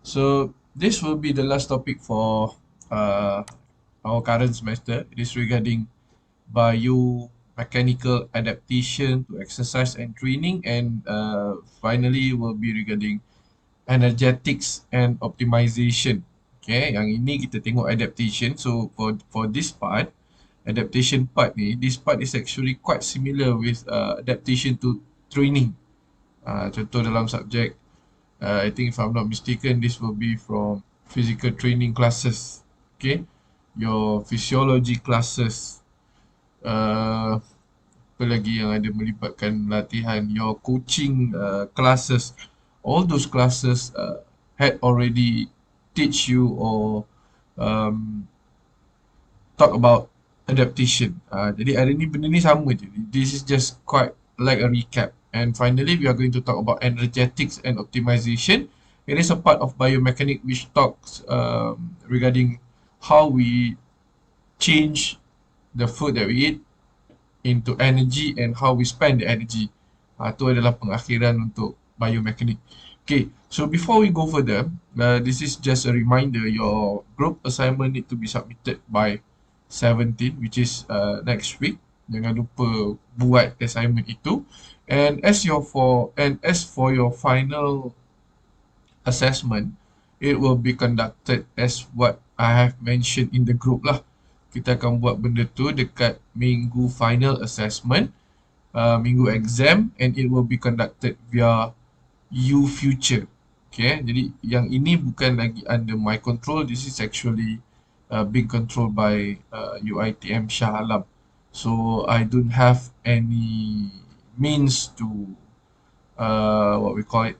So this will be the last topic for uh, our current semester. It is regarding biomechanical adaptation to exercise and training, and finally will be regarding energetics and optimization. Okay, yang ini kita tengok adaptation. So for this part, adaptation part ni, this part is actually quite similar with adaptation to training. Contoh dalam subjek, I think if I'm not mistaken, this will be from physical training classes. Okay, your physiology classes. Apa lagi yang ada melibatkan latihan, your coaching classes, all those classes had already teach you or um, talk about adaptation. Jadi hari ni benda ni sama je. This is just quite like a recap. And finally, we are going to talk about energetics and optimization. It is a part of biomechanics which talks regarding how we change the food that we eat into energy and how we spend the energy. Itu adalah pengakhiran untuk biomechanics. Okay, so before we go further, this is just a reminder, your group assignment need to be submitted by 17, which is next week. Jangan lupa buat assignment itu. And as for your final assessment, it will be conducted as what I have mentioned in the group lah. Kita akan buat benda tu dekat minggu final assessment, minggu exam, and it will be conducted via U Future. Okay, jadi yang ini bukan lagi under my control. This is actually being controlled by UITM Shah Alam. So I don't have any means to what we call it,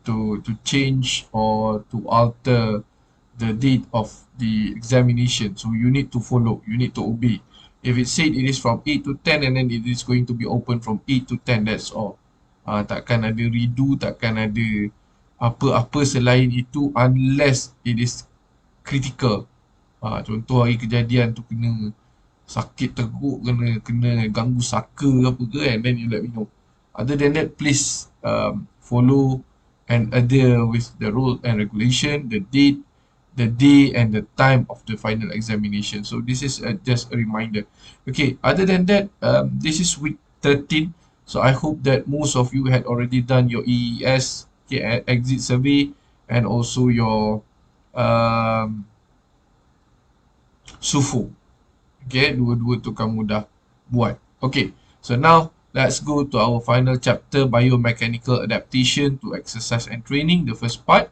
to change or to alter the date of the examination. So you need to follow, you need to obey. If it said it is from 8 to 10 and then it is going to be open from 8 to 10, that's all. Takkan ada redo, takkan ada apa-apa selain itu unless it is critical. Contoh hari kejadian tu kena sakit teruk, kena ganggu saka ke apa ke kan, then you let me know. Other than that, please follow and adhere with the rule and regulation, the date, the day and the time of the final examination. So this is just a reminder. Okay, other than that, this is week 13. So I hope that most of you had already done your EES, okay, exit survey, and also your SUFO. Okay, dua-dua tu kamu dah buat. Okay, so now let's go to our final chapter, biomechanical adaptation to exercise and training, the first part.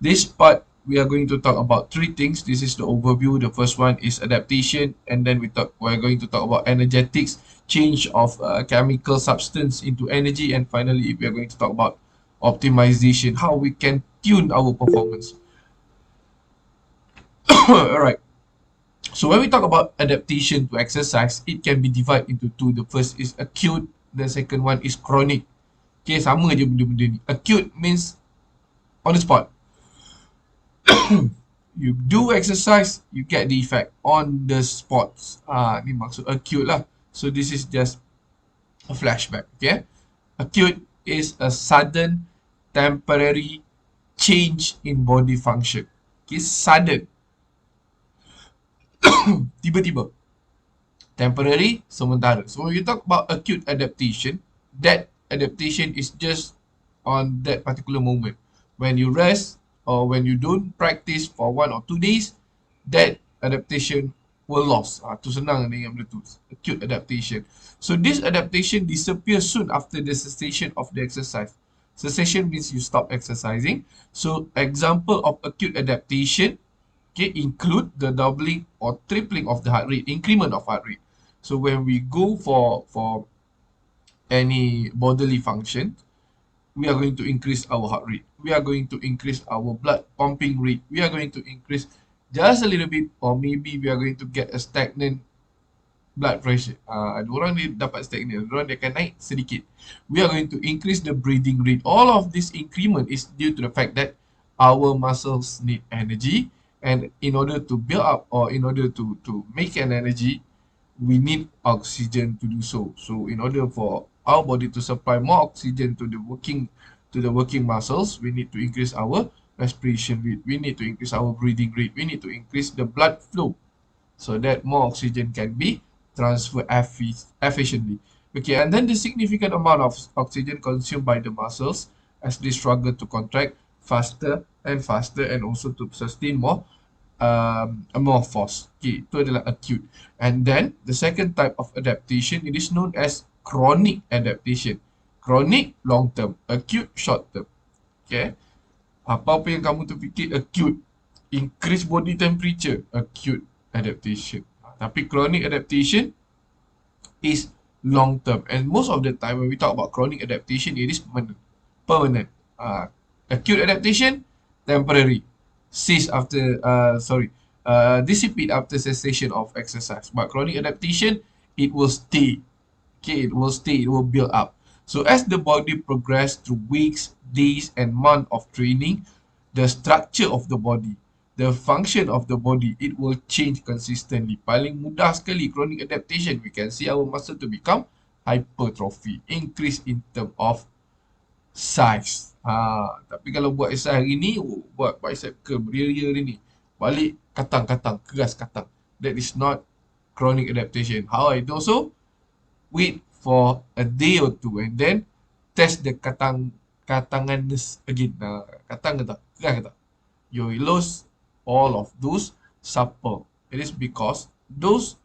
This part, we are going to talk about three things. This is the overview. The first one is adaptation, and then we're going to talk about energetics, change of chemical substance into energy, and finally we are going to talk about optimization, how we can tune our performance. Alright. So when we talk about adaptation to exercise, it can be divided into two. The first is acute, the second one is chronic. Okay, sama je benda-benda ni. Acute means on the spot. You do exercise, you get the effect on the spot. Ni maksud acute lah. So this is just a flashback, okay? Acute is a sudden, temporary change in body function. Okay, sudden. Tiba-tiba. Temporary, sementara. So when you talk about acute adaptation, that adaptation is just on that particular moment. When you rest or when you don't practice for 1 or 2 days, that adaptation will lost. Tu senang dengan benda tu. Acute adaptation. So this adaptation disappears soon after the cessation of the exercise. Cessation means you stop exercising. So example of acute adaptation, okay, include the doubling or tripling of the heart rate, increment of heart rate. So when we go for any bodily function, we are going to increase our heart rate. We are going to increase our blood pumping rate. We are going to increase just a little bit, or maybe we are going to get a stagnant blood pressure. Ada orang dia dapat stagnant, ada orang dia akan naik sedikit. We are going to increase the breathing rate. All of this increment is due to the fact that our muscles need energy, and in order to build up or in order to make an energy, we need oxygen to do so. So in order for our body to supply more oxygen to the working muscles, we need to increase our respiration rate. We need to increase our breathing rate. We need to increase the blood flow so that more oxygen can be transferred efficiently. Okay, and then the significant amount of oxygen consumed by the muscles as they struggle to contract faster and also to sustain more force. Okay, itu adalah acute. And then the second type of adaptation, it is known as chronic adaptation. Chronic long term, acute short term. Okay, apa-apa yang kamu terfikir acute, increase body temperature, acute adaptation. Tapi chronic adaptation is long term. And most of the time when we talk about chronic adaptation, it is permanent. Permanent. Acute adaptation, temporary. Dissipate after cessation of exercise. But chronic adaptation, it will stay. Okay, it will stay, it will build up. So as the body progress through weeks, days, and months of training, the structure of the body, the function of the body, it will change consistently. Paling mudah sekali chronic adaptation, we can see our muscle to become hypertrophy, increase in term of size. Tapi kalau buat exercise hari ni, buat bicep curl, beria-ria hari ni, balik katang-katang, keras katang. That is not chronic adaptation. How I do so? Wait for a day or two and then test the katanganess again. Katang ke tak? Keras ke tak? You will lose all of those supple. It is because those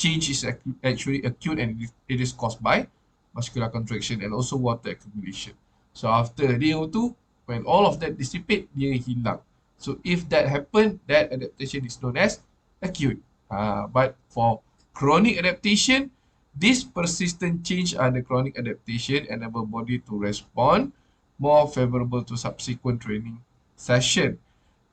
change is actually acute and it is caused by muscular contraction and also water accumulation. So after a day or two, when all of that dissipate, dia hilang. So if that happen, that adaptation is known as acute. But for chronic adaptation, this persistent change are the chronic adaptation enable body to respond more favorable to subsequent training session.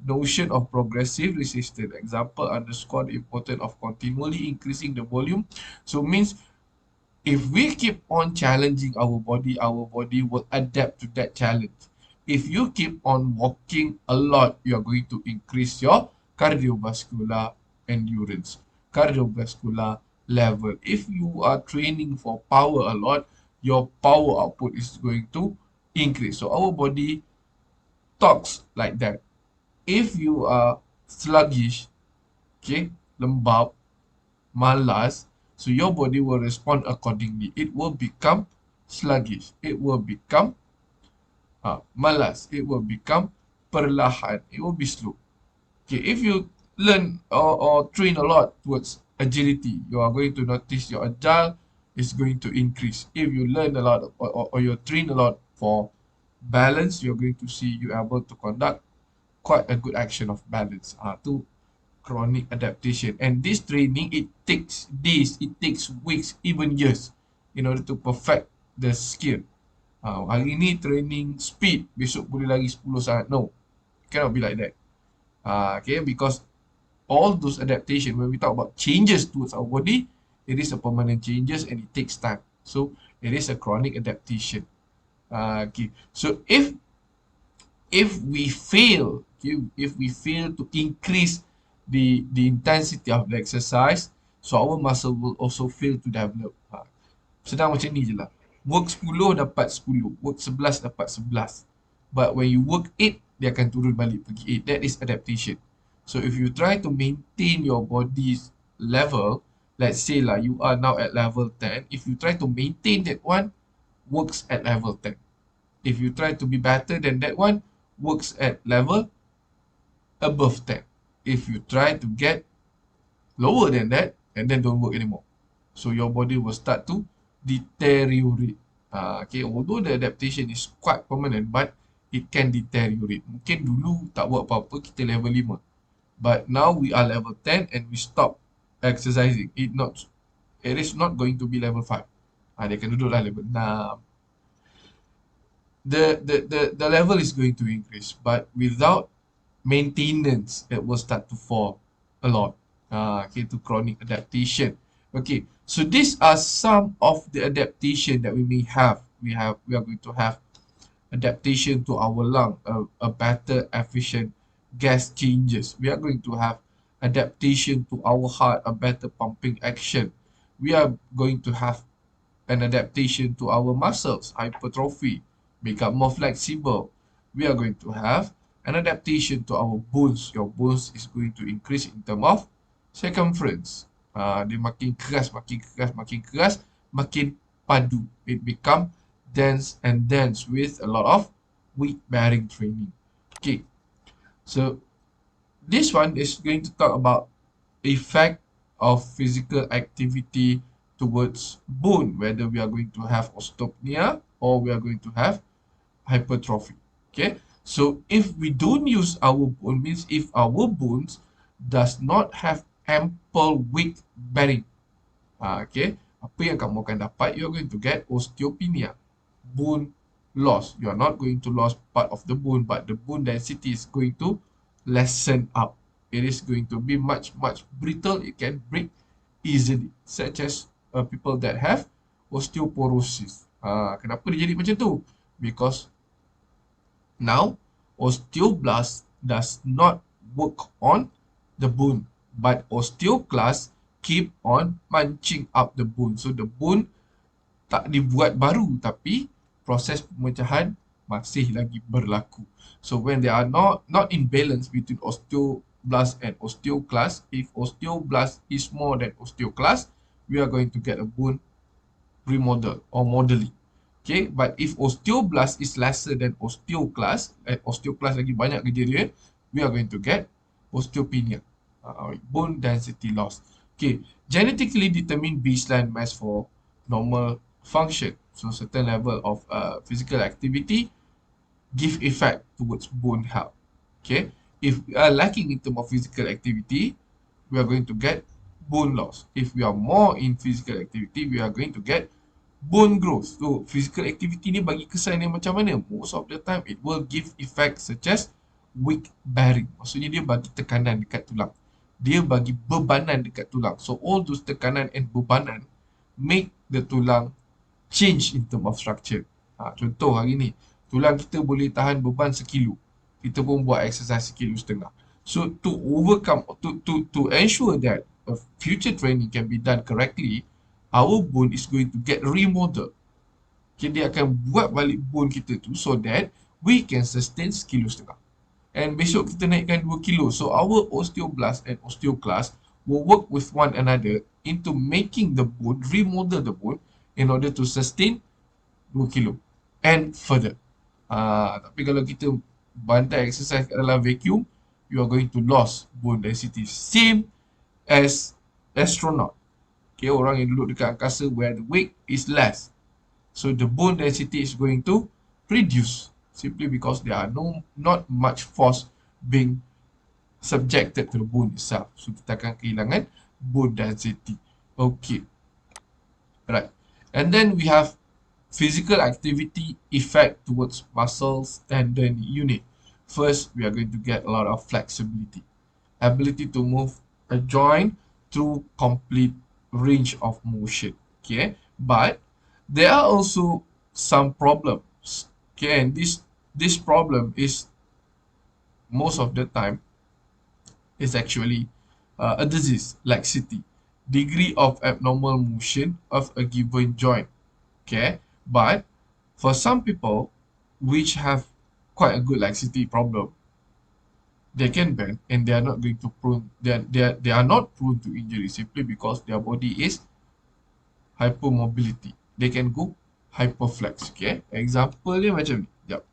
Notion of progressive resistance. Example underscore the importance of continually increasing the volume. So means if we keep on challenging our body will adapt to that challenge. If you keep on walking a lot, you are going to increase your cardiovascular endurance, cardiovascular level. If you are training for power a lot, your power output is going to increase. So our body talks like that. If you are sluggish, okay, lembab, malas, so your body will respond accordingly. It will become sluggish. It will become malas. It will become perlahan. It will be slow. Okay, if you learn or train a lot towards agility, you are going to notice your agile is going to increase. If you learn a lot or you train a lot for balance, you're going to see you able to conduct quite a good action of balance. To chronic adaptation. And this training, it takes days, it takes weeks, even years in order to perfect the skill. Hari ni training speed, besok boleh lari 10 saat. No, it cannot be like that. Okay, because all those adaptation, when we talk about changes towards our body, it is a permanent changes and it takes time. So it is a chronic adaptation. Okay, so if we fail, if we fail to increase the intensity of the exercise, so our muscle will also fail to develop. Sedang macam ni je lah. Work 10 dapat 10, work 11 dapat 11. But when you work 8, dia akan turun balik pergi 8. That is adaptation. So if you try to maintain your body's level, let's say lah you are now at level 10, if you try to maintain that one, works at level 10. If you try to be better than that one, works at level above 10. If you try to get lower than that, and then don't work anymore. So your body will start to deteriorate. Okay, although the adaptation is quite permanent, but it can deteriorate. Mungkin dulu tak buat apa-apa, kita level 5. But now we are level 10 and we stop exercising. It is not going to be level 5. Dia akan duduk lah level 6. The level is going to increase, but without maintenance, it will start to fall a lot. Okay, to chronic adaptation. Okay, so these are some of the adaptation that we may have. We are going to have adaptation to our lung, a better efficient gas changes. We are going to have adaptation to our heart, a better pumping action. We are going to have an adaptation to our muscles, hypertrophy, become more flexible. We are going to have an adaptation to our bones. Your bones is going to increase in terms of circumference. Dia makin keras, makin keras, makin keras, makin padu. It become dense and dense with a lot of weight bearing training. Okay, so this one is going to talk about effect of physical activity towards bone, whether we are going to have osteopenia or we are going to have hypertrophy. Okay, so if we don't use our bone, means if our bones does not have ample weight bearing, okay, apa yang kamu akan dapat, you are going to get osteopenia, bone loss. You are not going to lose part of the bone, but the bone density is going to lessen up. It is going to be much brittle. It can break easily, such as people that have osteoporosis. Kenapa dia jadi macam tu? Because now osteoblast does not work on the bone, but osteoclast keep on punching up the bone. So the bone tak dibuat baru, tapi proses pemecahan masih lagi berlaku. So when they are not in balance between osteoblast and osteoclast, if osteoblast is more than osteoclast, we are going to get a bone remodel or modeling. Okay, but if osteoblast is lesser than osteoclast, osteoclast lagi banyak kerja dia, we are going to get osteopenia, bone density loss. Okay, genetically determined baseline mass for normal function. So certain level of physical activity give effect towards bone health. Okay, if we are lacking in terms of physical activity, we are going to get bone loss. If we are more in physical activity, we are going to get bone growth. So physical activity ni bagi kesan yang macam mana? Most of the time it will give effect such as weight bearing. Maksudnya dia bagi tekanan dekat tulang. Dia bagi bebanan dekat tulang. So all those tekanan and bebanan make the tulang change in term of structure. Contoh hari ni, tulang kita boleh tahan beban 1 kilo. Kita pun buat exercise 1,5 kilo. So to overcome, to ensure that a future training can be done correctly, our bone is going to get remodeled. Okay, dia akan buat balik bone kita tu so that we can sustain 1,5 kilo. And besok kita naikkan 2 kilo. So our osteoblast and osteoclast will work with one another into making the bone, remodel the bone in order to sustain 2 kilo and further. Tapi kalau kita bantai exercise kat dalam vacuum, you are going to lose bone density. Same as astronaut. Okay, orang yang duduk dekat angkasa where the weight is less. So the bone density is going to reduce simply because there are not much force being subjected to the bone itself. So kita akan kehilangan bone density. Okay. Right. And then we have physical activity effect towards muscles, tendon, unit. First, we are going to get a lot of flexibility. Ability to move a joint through complete range of motion. Okay, but there are also some problems. Okay, and this problem is most of the time is actually a disease, laxity, degree of abnormal motion of a given joint. Okay, but for some people which have quite a good laxity problem, they can bend and they are not going to prone they are not prone to injury simply because their body is hypermobility. They can go hyperflex. Okay, example dia macam ni. Jap.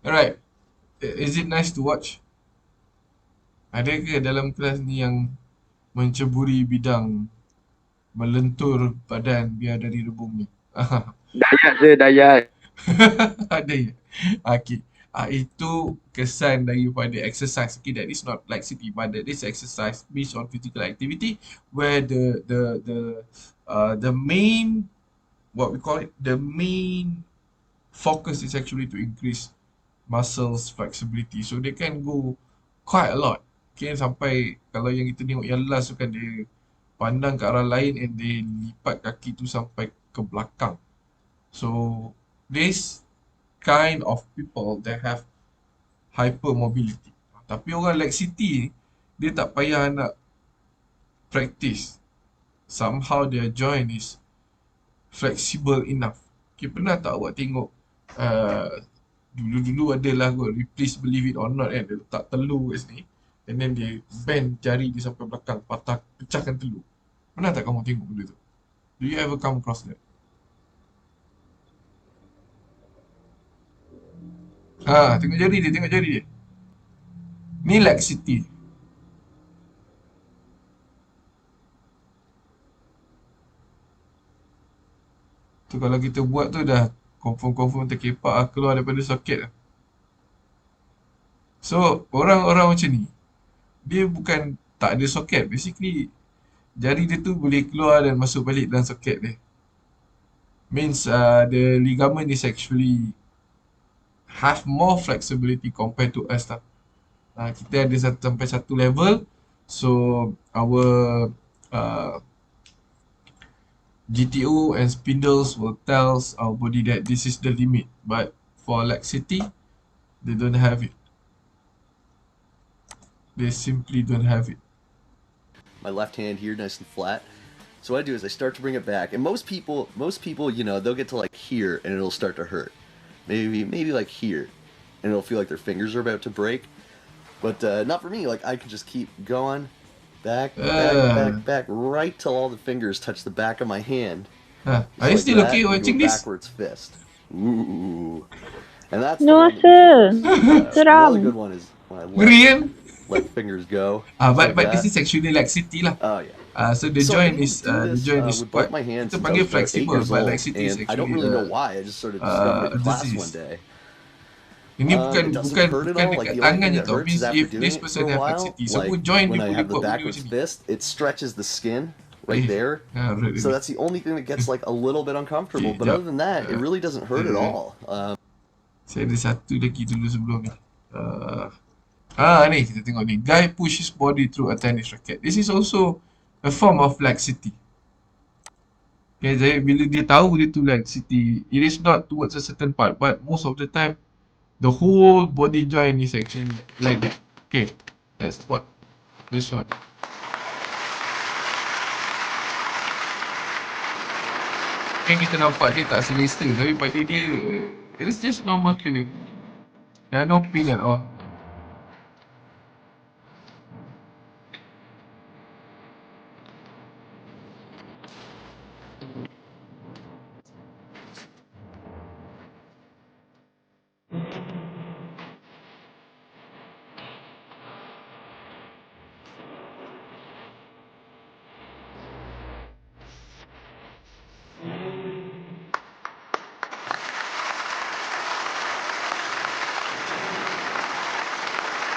Alright. Is it nice to watch? Ada ke dalam kelas ni yang menceburi bidang melentur badan biar dari rebung ni? Dayat je, dayat. Ada ya? Okay. Itu kesan daripada exercise. Okay, that is not laxity, but that is exercise based on physical activity where the main, what we call it, the main focus is actually to increase muscles flexibility. So they can go quite a lot. Okay, sampai kalau yang kita tengok yang last tu kan dia pandang ke arah lain and dia lipat kaki tu sampai ke belakang. So this kind of people that have hypermobility. Tapi orang laxity ni dia tak payah nak practice. Somehow their joint is flexible enough. Okay, pernah tak awak tengok dulu-dulu adalah kot, please believe it or not kan, dia letak telur kat sini and then dia bend jari dia sampai belakang, patah, pecahkan telur. Pernah tak kamu tengok benda tu? Do you ever come across that? Tengok jari dia, tengok jari dia. Ni laxity. Tu kalau kita buat tu dah confirm terkepak keluar daripada soket lah. So, orang-orang macam ni, dia bukan tak ada soket. Basically, jari dia tu boleh keluar dan masuk balik dalam soket dia. Means the ligament is actually have more flexibility compared to us lah. Kita ada sampai satu level. So, our uh, GTO and spindles will tell our body that this is the limit. But for laxity, they don't have it. They simply don't have it. My left hand here nice and flat. So what I do is I start to bring it back, and most people, they'll get to like here and it'll start to hurt, maybe like here, and it'll feel like their fingers are about to break. But not for me. Like I can just keep going, back, right till all the fingers touch the back of my hand. Are Just you like still that, okay and do watching a this? backwards fist. Ooh, and that's the No, one that sir. usually works. Another Seram. good one is when I Ngeri kan? let fingers go. Just But like this that. is actually laxity lah. Oh yeah. So the So I've joint been able is to do this with both quite, my hands kita since I panggil was about 8 flexible, years but old, laxity is and I don't actually really know why. I just sort of discovered a it in class disease. one day. Ini It doesn't hurt at all. Like dekat the only tangan thing je that tau. hurts Means is after if doing this it for person a have while. laxity, Like semua joint when dia I boleh have the buat benda backwards macam ni. fist, it stretches the skin right there. Right. So that's the only thing that gets like a little bit uncomfortable. Okay, But jap. other than that, it really doesn't hurt at all. Saya ada satu lagi dulu sebelum ni. Ni kita tengok ni. Guy push his body through a tennis racket. This is also a form of laxity. Okay, jadi bila dia tahu dia tu laxity, it is not towards a certain part, but most of the time, the whole body joint is actually like that. Okay, that's what this one. Kan kita nampak dia tak selesa, tapi pada dia, it's just normal feeling. There are no pain at all.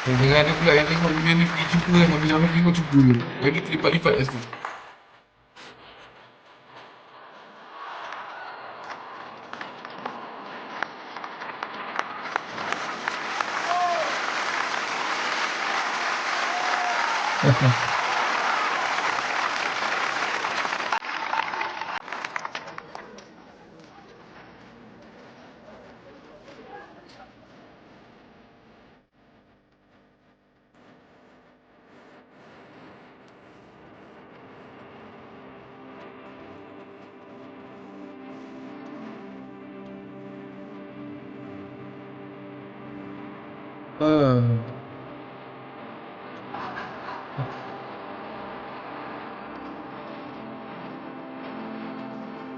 Jangan ada pula yang tengok benda ni pergi cuba kan, sambil-sambil tengok cuba je. Lagi terlipat-lipat kat situ.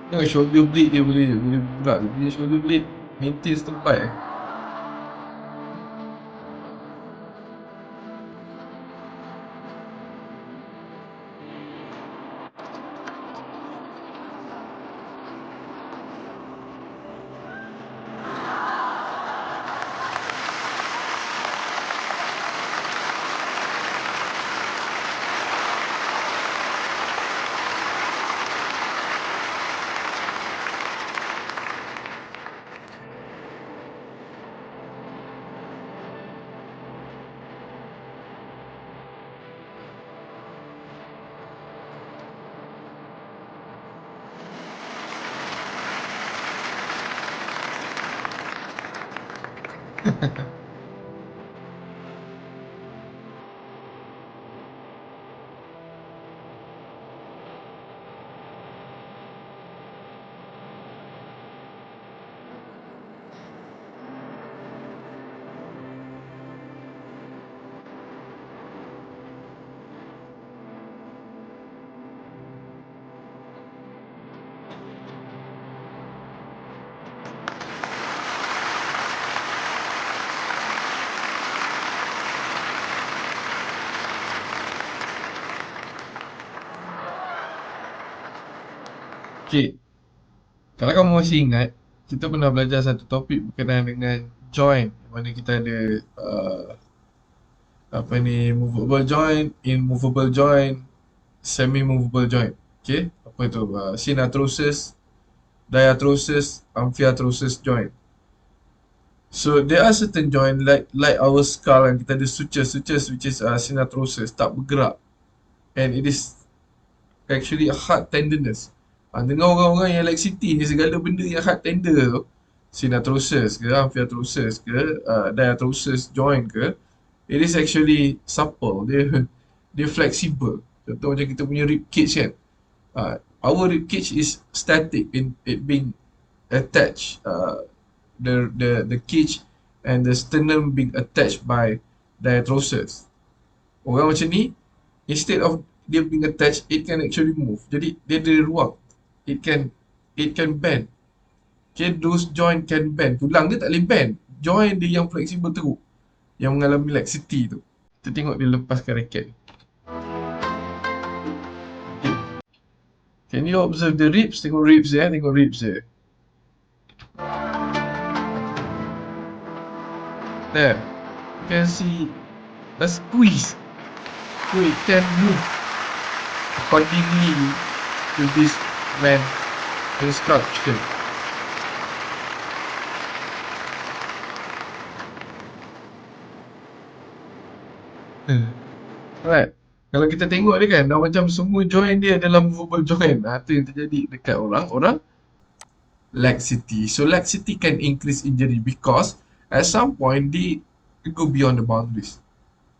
Tengok shoulder blade dia boleh gerak. Dia punya shoulder blade maintain setempat Okay, kalau kamu masih ingat, kita pernah belajar satu topik berkenaan dengan joint, mana kita ada apa ni, movable joint, immovable joint, semi-movable joint. Okay, apa tu? Synarthrosis, diarthrosis, amphiarthrosis joint. So there are certain joint like our skull, and kita ada sutures which is synarthrosis, tak bergerak, and it is actually a hard tenderness. Dengar orang-orang yang laxity ni, segala benda yang hard tender tu, synarthrosis ke, amphiarthrosis ke, diarthrosis joint ke, it is actually supple, dia flexible. Contoh macam kita punya rib cage kan, our rib cage is static in it being attached, the cage and the sternum being attached by diarthrosis. Orang macam ni, instead of dia being attached, it can actually move. Jadi dia ada ruang. It can bend. Okay, those joint can bend. Tulang dia tak boleh bend. Joint dia yang flexible teruk, yang mengalami laxity tu. Kita tengok dia lepaskan raket. Okay. Can you observe the ribs? Tengok ribs dia, tengok ribs dia. There. You can see a squeeze. So it can move accordingly to this man instruction. Right. Kalau kita tengok dia kan, dah macam semua joint dia adalah movable joint. Itu yang terjadi dekat orang laxity. So laxity can increase injury because at some point they go beyond the boundaries.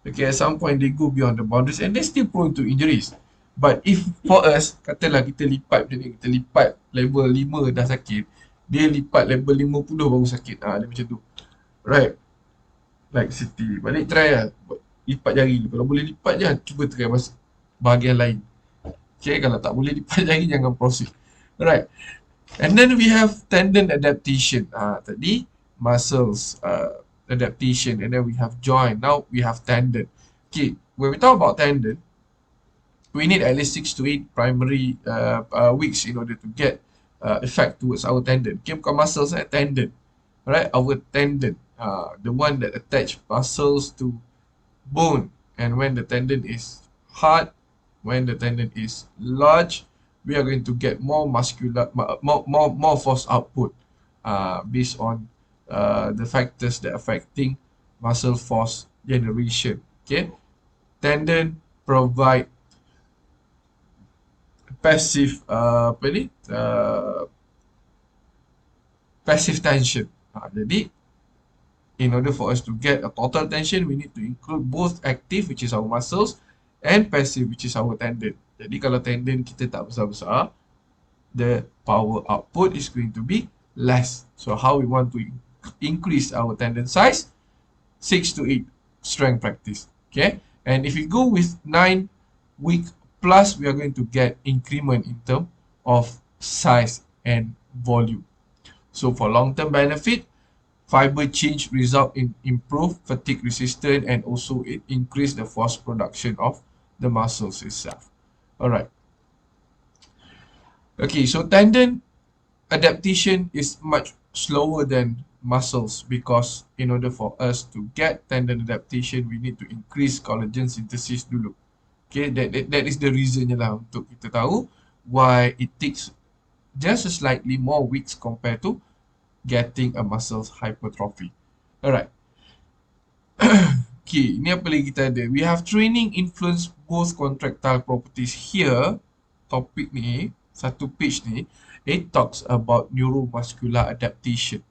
Okay, at some point they go beyond the boundaries and they still prone to injuries. But if for us, katalah kita lipat macam ni, kita lipat level 5 dah sakit, dia lipat level 50 baru sakit. Dia macam tu. Right. Laxity. Balik try lah. Lipat jari. Kalau boleh lipat je, cuba try bahagian lain. Okay, kalau tak boleh lipat jari, jangan proceed. Right. And then we have tendon adaptation. Tadi muscles adaptation, and then we have joint. Now we have tendon. Okay, when we talk about tendon, we need at least 6 to 8 primary weeks in order to get effect towards our tendon. Okay, bukan muscles, tendon. Right, our tendon, the one that attach muscles to bone. And when the tendon is hard, when the tendon is large, we are going to get more force output based on the factors that affecting muscle force generation. Okay, tendon provide passive passive tension. Jadi in order for us to get a total tension, we need to include both active, which is our muscles, and passive, which is our tendon. Jadi kalau tendon kita tak besar-besar, the power output is going to be less. So how we want to increase our tendon size? 6 to 8 strength practice. Okay, and if we go with 9 week plus, we are going to get increment in terms of size and volume. So for long-term benefit, fiber change result in improved fatigue resistance, and also it increase the force production of the muscles itself. Alright. Okay, so tendon adaptation is much slower than muscles because in order for us to get tendon adaptation, we need to increase collagen synthesis dulu. Okay, that is the reason lah untuk kita tahu why it takes just slightly more weeks compared to getting a muscles hypertrophy. Alright. Okay, ini apa lagi kita ada? We have training influence both contractile properties. Here, topik ni, satu page ni, it talks about neuromuscular adaptation.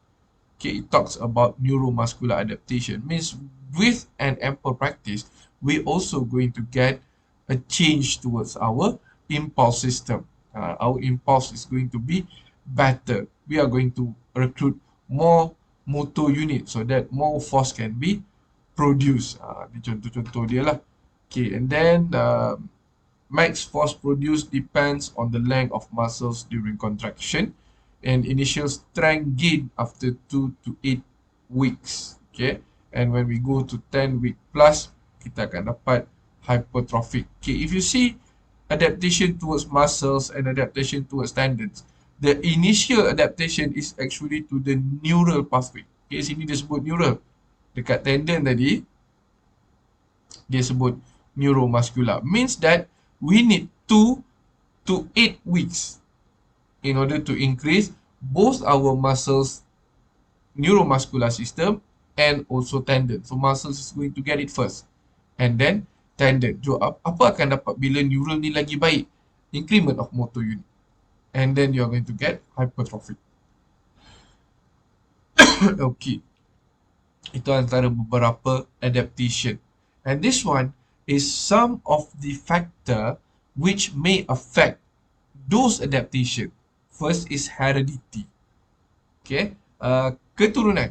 Okay, it talks about neuromuscular adaptation. Means with an ample practice, we also going to get a change towards our impulse system. Our impulse is going to be better. We are going to recruit more motor units so that more force can be produced. Ni contoh-contoh dia lah. Okay, and then max force produced depends on the length of muscles during contraction and initial strength gain after 2 to 8 weeks. Okay. And when we go to 10 week plus, kita akan dapat hypertrophic. Okay. If you see adaptation towards muscles and adaptation towards tendons, the initial adaptation is actually to the neural pathway. Okay. Sini dia sebut neural. Dekat tendon tadi, dia sebut neuromuscular. Means that we need 2 to 8 weeks in order to increase both our muscles, neuromuscular system and also tendon. So muscles is going to get it first and then tendon. So apa akan dapat bila neural ni lagi baik? Increment of motor unit. And then you're going to get hypertrophy. Okay. Itu antara beberapa adaptation. And this one is some of the factor which may affect those adaptation. First is heredity. Okay. Keturunan.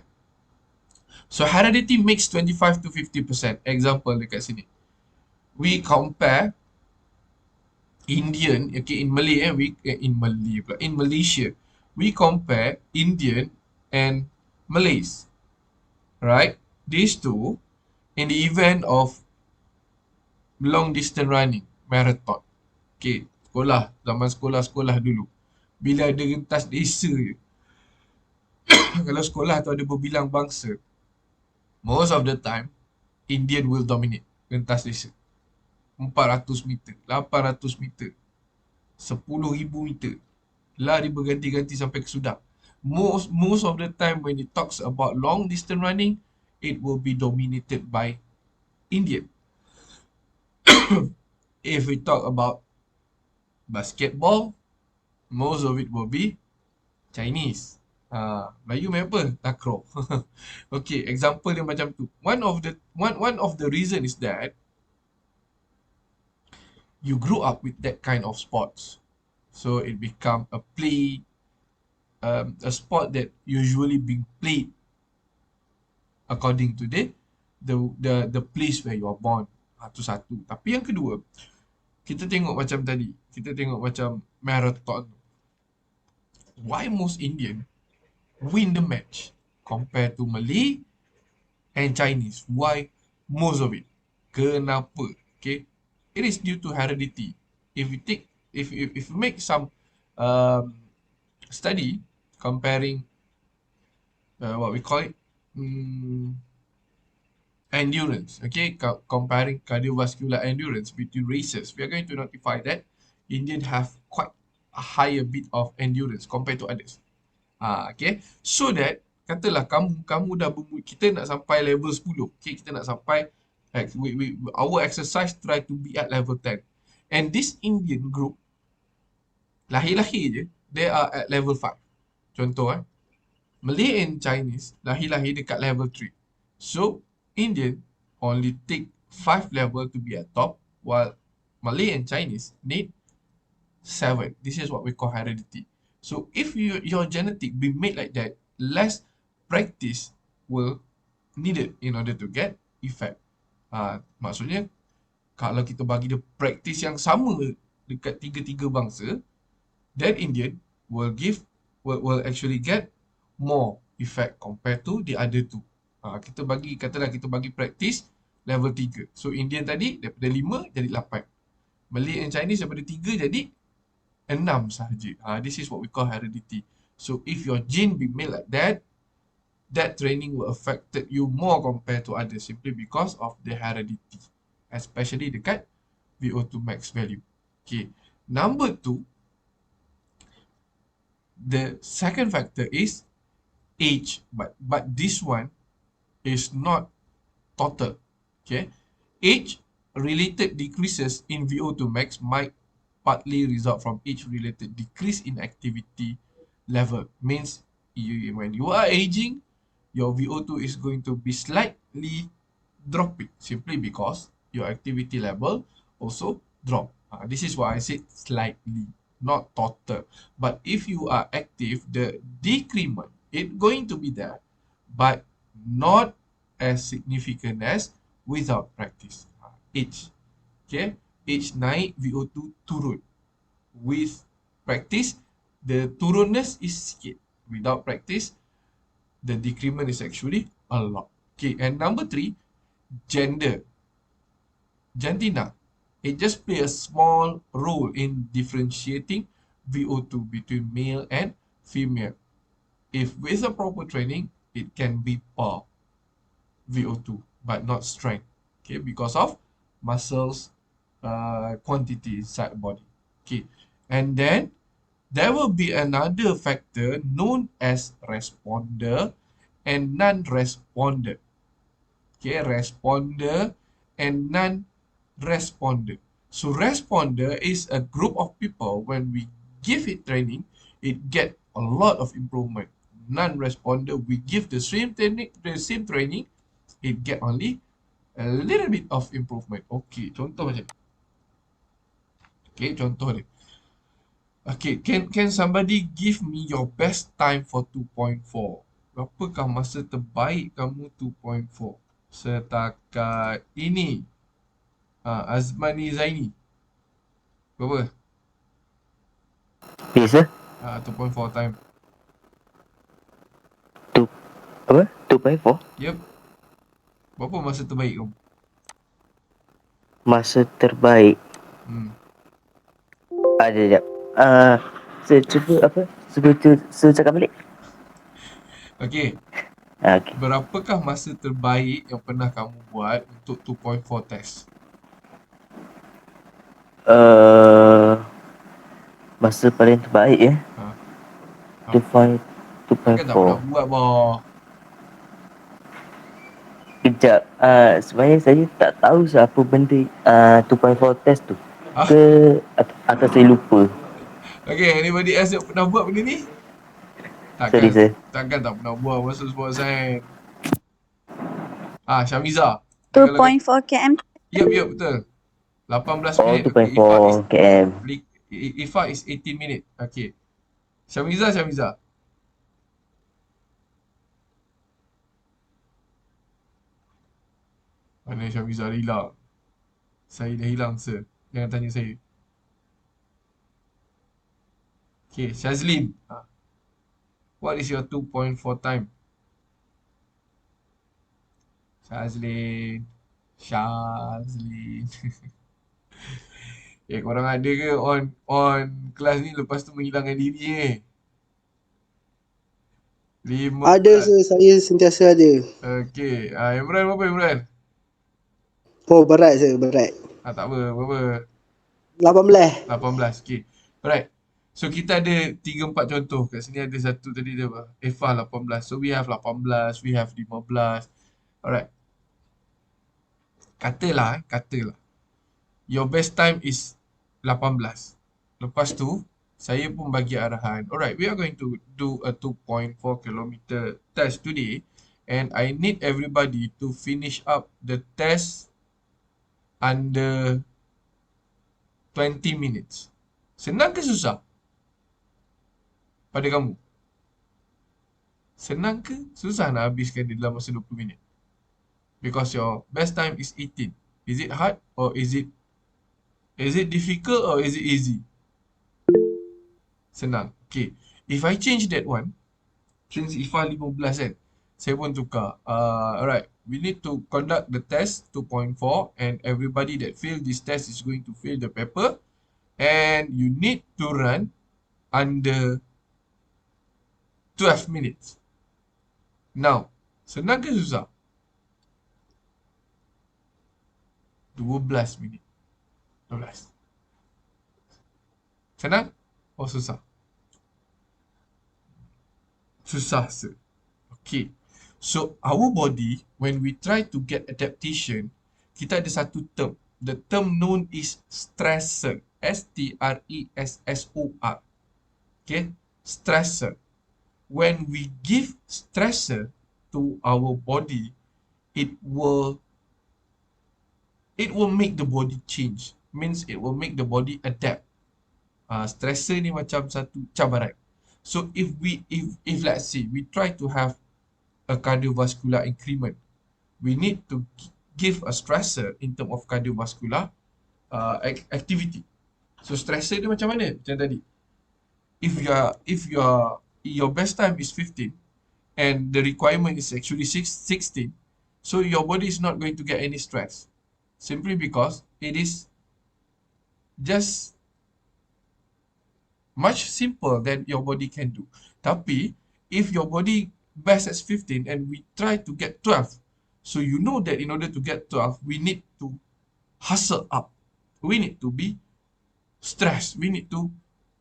So heredity makes 25 to 50%. Example dekat sini. We compare Indian, okay, in Malay, in Malaysia, we compare Indian and Malays, right? These two, in the event of long distance running, marathon. Okay, zaman sekolah dulu. Bila ada rentas desa je. Kalau sekolah tu ada berbilang bangsa, most of the time, Indian will dominate rentas desa. 400 meter, 800 meter, 10,000 meter. Lari berganti-ganti sampai ke Sudan. Most of the time when it talks about long distance running, it will be dominated by Indian. If we talk about basketball, most of it will be Chinese. Melayu main apa? Takraw. Okay, example dia macam tu. One of the reason is that you grew up with that kind of sports. So it become a sport that usually being played according to the place where you are born. Itu satu. Tapi yang kedua, kita tengok macam tadi. Kita tengok macam marathon. Why most Indian win the match compared to Malay and Chinese? Why most of it? Kenapa? Okay. It is due to heredity. If you make some study comparing what we call it endurance, okay, comparing cardiovascular endurance between races, we are going to notify that Indian have quite a higher bit of endurance compared to others. Okay, so that katalah kamu dah kita nak sampai level 10, okay, kita nak sampai our exercise try to be at level 10. And this Indian group, lahir-lahir je, they are at level 5. Contoh, Malay and Chinese, lahir-lahir dekat level 3. So, Indian only take 5 level to be at top, while Malay and Chinese need 7. This is what we call heredity. So, if your genetic be made like that, less practice will needed in order to get effect. Maksudnya, kalau kita bagi dia praktis yang sama dekat tiga-tiga bangsa, that Indian will actually get more effect compared to the other two. Katalah kita bagi praktis level 3. So Indian tadi daripada 5 jadi 8. Malay and Chinese daripada 3 jadi 6 sahaja. This is what we call heredity. So if your gene be made like that, that training will affect you more compared to others simply because of the heredity, especially dekat VO2 max value. Okay. Number 2, the second factor is age, but this one is not total. Okay. Age related decreases in VO2 max might partly result from age related decrease in activity level. Means when you are aging, your VO2 is going to be slightly dropping simply because your activity level also drop. This is why I said slightly, not total. But if you are active, the decrement it's going to be there, but not as significant as without practice. Age, okay, age naik, VO2 turun. With practice, the turunness is sikit. Without practice, the decrement is actually a lot. Okay, and number 3, gender. Jantina, it just play a small role in differentiating VO2 between male and female. If with a proper training, it can be par VO2, but not strength. Okay, because of muscles quantity inside body. Okay, and then there will be another factor known as responder and non-responder. Okay, responder and non-responder. So responder is a group of people when we give it training, it get a lot of improvement. Non-responder, we give the same training, it get only a little bit of improvement. Okay, contoh macam ni. Okay, contoh ni. Okay, can somebody give me your best time for 2.4? Berapakah masa terbaik kamu 2.4? Setakat ini. Azmani Zaini. Berapa? Biasa 2.4 time. apa 2.4 Yep. Berapa masa terbaik kamu? masa terbaik. Ada sekejap. Saya cuba apa? Cuba cakap balik. Okay. Okay. Berapakah masa terbaik yang pernah kamu buat untuk 2.4 test? Masa paling terbaik ya. Takkan tak pernah 2.4. buat boh. Kejap. Sebenarnya saya tak tahu siapa benda 2.4 test tu. Ke atau saya lupa. Okay, anybody else yang pernah buat benda ni? Sorry sir. Takkan tak pernah buat masa sport science. Syamiza. 2.4 km. Yep, betul. 18 Oh, minit. 2.4 km. Ifa is 18 minit. Okay. Syamiza. Mana Syamiza dah hilang? Saya dah hilang, sir. Jangan tanya saya. Okay, Shazlin. What is your 2.4 time? Shazlin. Korang ada ke on kelas ni lepas tu menghilangkan diri ni? 15. Ada sir, saya sentiasa ada. Okay, Imran berapa Imran? Oh, berat sir, berat. Tak apa, berapa? 18. 18, okay. Alright. So kita ada 3-4 contoh. Kat sini ada satu tadi dia apa? Efah 18. So we have 18, we have 15. Alright. Katalah. Your best time is 18. Lepas tu, saya pun bagi arahan. Alright, we are going to do a 2.4 km test today. And I need everybody to finish up the test under 20 minutes. Senang ke susah? Pada kamu? Senang ke susah nak habiskan dia dalam masa 20 minit? Because your best time is 18. Is it hard or is it difficult or is it easy? Senang. Okay. If I change that one, since IFA 15 kan, saya pun tukar. Alright. We need to conduct the test 2.4 and everybody that fail this test is going to fail the paper and you need to run under 12 minutes. Now, senang ke susah? 12 minit. 12. Senang? Oh, susah? Susah, sir. Okay. So, our body, when we try to get adaptation, kita ada satu term. The term known is stressor. S-T-R-E-S-S-O-R. Okay? Stressor. When we give stressor, to our body, it will make the body change. Means it will make the body adapt. Stressor ni macam satu cabaran. So if let's say we try to have a cardiovascular increment, we need to give a stressor in term of cardiovascular activity. So stressor dia macam mana? Macam tadi. If your best time is 15 and the requirement is actually 16, so your body is not going to get any stress. Simply because it is just much simple than your body can do. Tapi, if your body best as 15 and we try to get 12, so you know that in order to get 12, we need to hustle up. We need to be stressed. We need to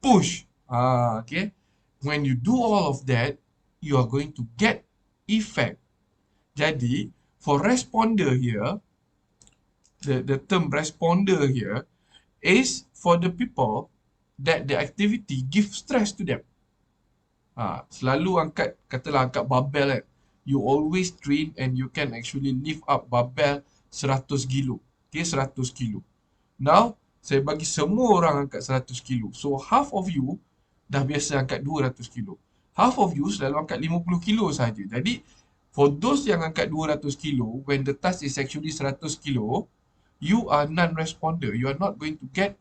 push. Okay. When you do all of that, you are going to get effect. Jadi, for responder here, the term responder here is for the people that the activity give stress to them. Selalu katalah angkat barbell kan. You always train and you can actually lift up barbell 100 kilo. Okay, 100 kilo. Now, saya bagi semua orang angkat 100 kilo. So, half of you dah biasa angkat 200 kilo. Half of you selalu angkat 50 kilo saja. Jadi, for those yang angkat 200 kilo, when the task is actually 100 kilo, you are non-responder. You are not going to get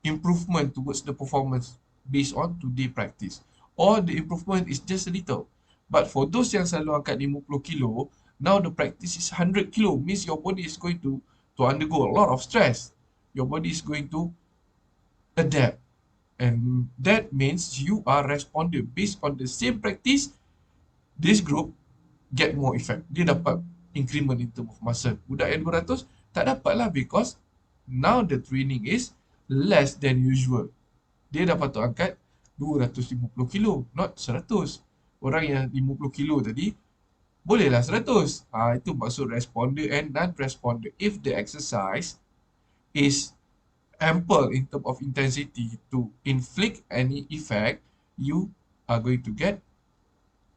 improvement towards the performance based on today practice. Or the improvement is just a little. But for those yang selalu angkat 50 kilo, now the practice is 100 kilo. Means your body is going to undergo a lot of stress. Your body is going to adapt. And that means you are responder. Based on the same practice, this group get more effect. Dia dapat increment in term of muscle. Budak yang 200 tak dapat lah because now the training is less than usual. Dia dapat tu angkat 250 kilo, not 100. Orang yang 50 kilo tadi, bolehlah 100. Itu maksud responder and non-responder. If the exercise is ample in terms of intensity to inflict any effect, you are going to get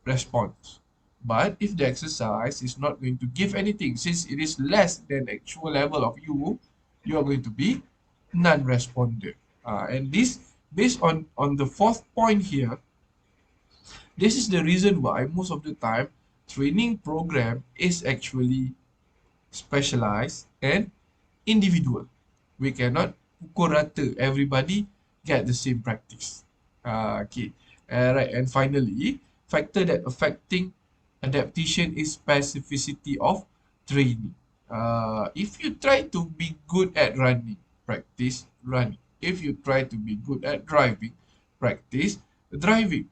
response. But if the exercise is not going to give anything, since it is less than actual level of you, you are going to be non-responder. And this, based on the fourth point here, this is the reason why most of the time training program is actually specialized and individual. We cannot pukul rata everybody get the same practice. Okay. Right. And finally, factor that affecting adaptation is specificity of training. If you try to be good at running, practice running. If you try to be good at driving, practice driving.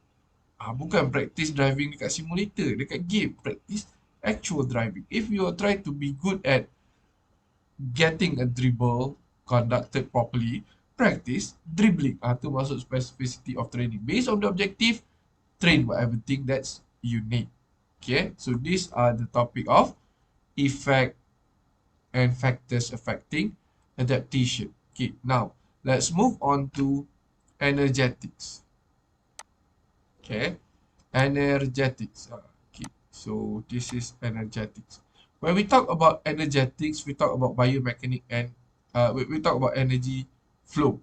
Bukan practice driving dekat simulator, dekat game. Practice actual driving. If you try to be good at getting a dribble conducted properly, practice dribbling. Itu maksud specificity of training. Based on the objective, train whatever thing that's you need. Okay, so these are the topic of effect and factors affecting adaptation. Okay, now let's move on to energetics. Okay, energetics. Okay, so this is energetics. When we talk about energetics, we talk about biomechanic and we talk about energy flow.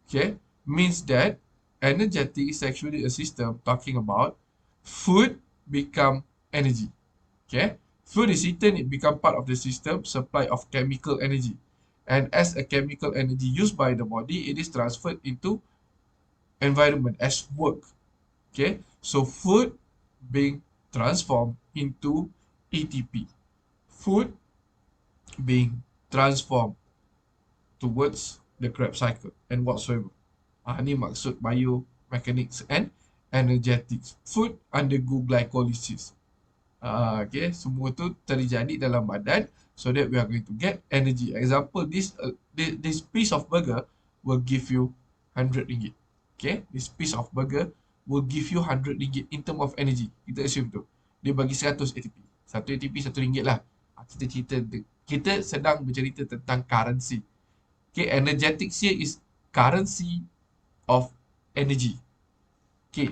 Okay, means that energetic is actually a system talking about food become energy. Okay, food is eaten, it become part of the system supply of chemical energy, and as a chemical energy used by the body, it is transferred into environment as work. Okay, so food being transformed into ATP. Food being transformed towards the Krebs cycle and whatsoever. Ini maksud biomechanics and energetics. Food undergo glycolysis. Okay, semua tu terjadi dalam badan so that we are going to get energy. Example, this piece of burger will give you RM100. Okay, this piece of burger will give you RM100 in term of energy. Kita assume tu. Dia bagi 100 ATP. 1 ATP RM1 lah. Kita sedang bercerita tentang currency. Okay, energetics here is currency of energy. Okay.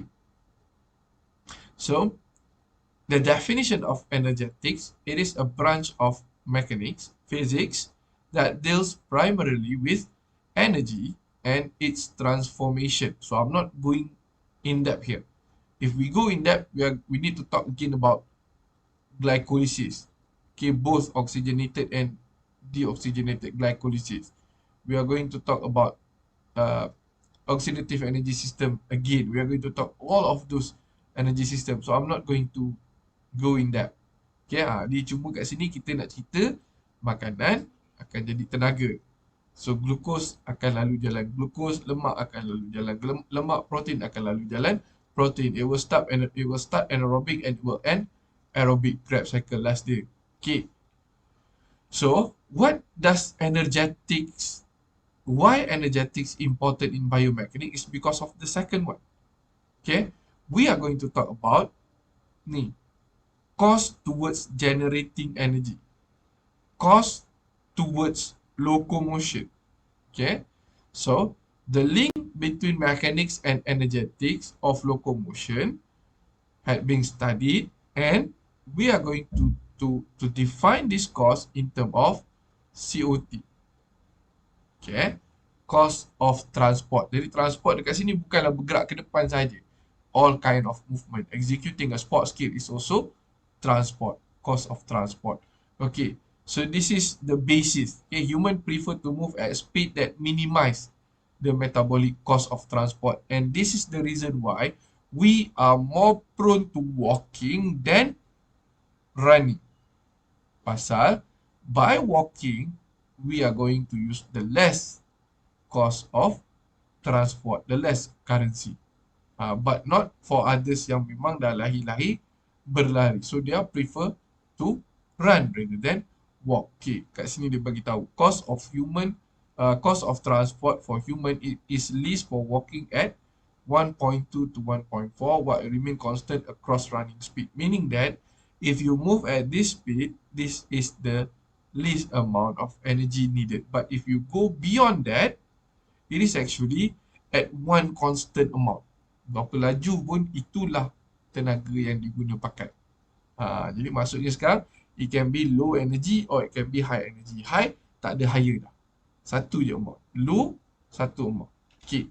So, The definition of energetics, it is a branch of mechanics, physics, that deals primarily with energy and its transformation. So I'm not going in depth here. If we go in depth, we need to talk again about glycolysis. Okay, both oxygenated and deoxygenated glycolysis. We are going to talk about uh, oxidative energy system again. We are going to talk all of those energy system. So I'm not going to go in depth. Okay, dia cuma kat sini kita nak cerita makanan akan jadi tenaga. So glukos akan lalu jalan glukos, lemak akan lalu jalan lemak, protein akan lalu jalan protein. It will start anaerobic and it will end aerobic Krebs cycle last day. Okay. So what does energetics? Why energetics important in biomechanics is because of the second one. Okay. We are going to talk about ni cost towards generating energy, cost towards locomotion. Okay, so the link between mechanics and energetics of locomotion had been studied, and we are going to define this cost in terms of COT. Okay, cost of transport. Jadi transport dekat sini bukanlah bergerak ke depan saja. All kind of movement. Executing a sport skill is also transport. Cost of transport. Okay, so this is the basis. Okay, human prefer to move at a speed that minimize the metabolic cost of transport, and this is the reason why we are more prone to walking than running. Pasal by walking, we are going to use the less cost of transport, the less currency. But not for others yang memang dah lahir-lahir berlari. So dia prefer to run rather than walk. Okay, kat sini dia bagi tahu cost of transport for human is least for walking at 1.2 to 1.4, what remain constant across running speed. Meaning that if you move at this speed, this is the least amount of energy needed. But if you go beyond that, it is actually at one constant amount. Berapa laju pun itulah tenaga yang diguna pakai. Jadi maksudnya sekarang, it can be low energy or it can be high energy. High, tak ada higher dah. Satu je amount. Low, satu amount. Okay.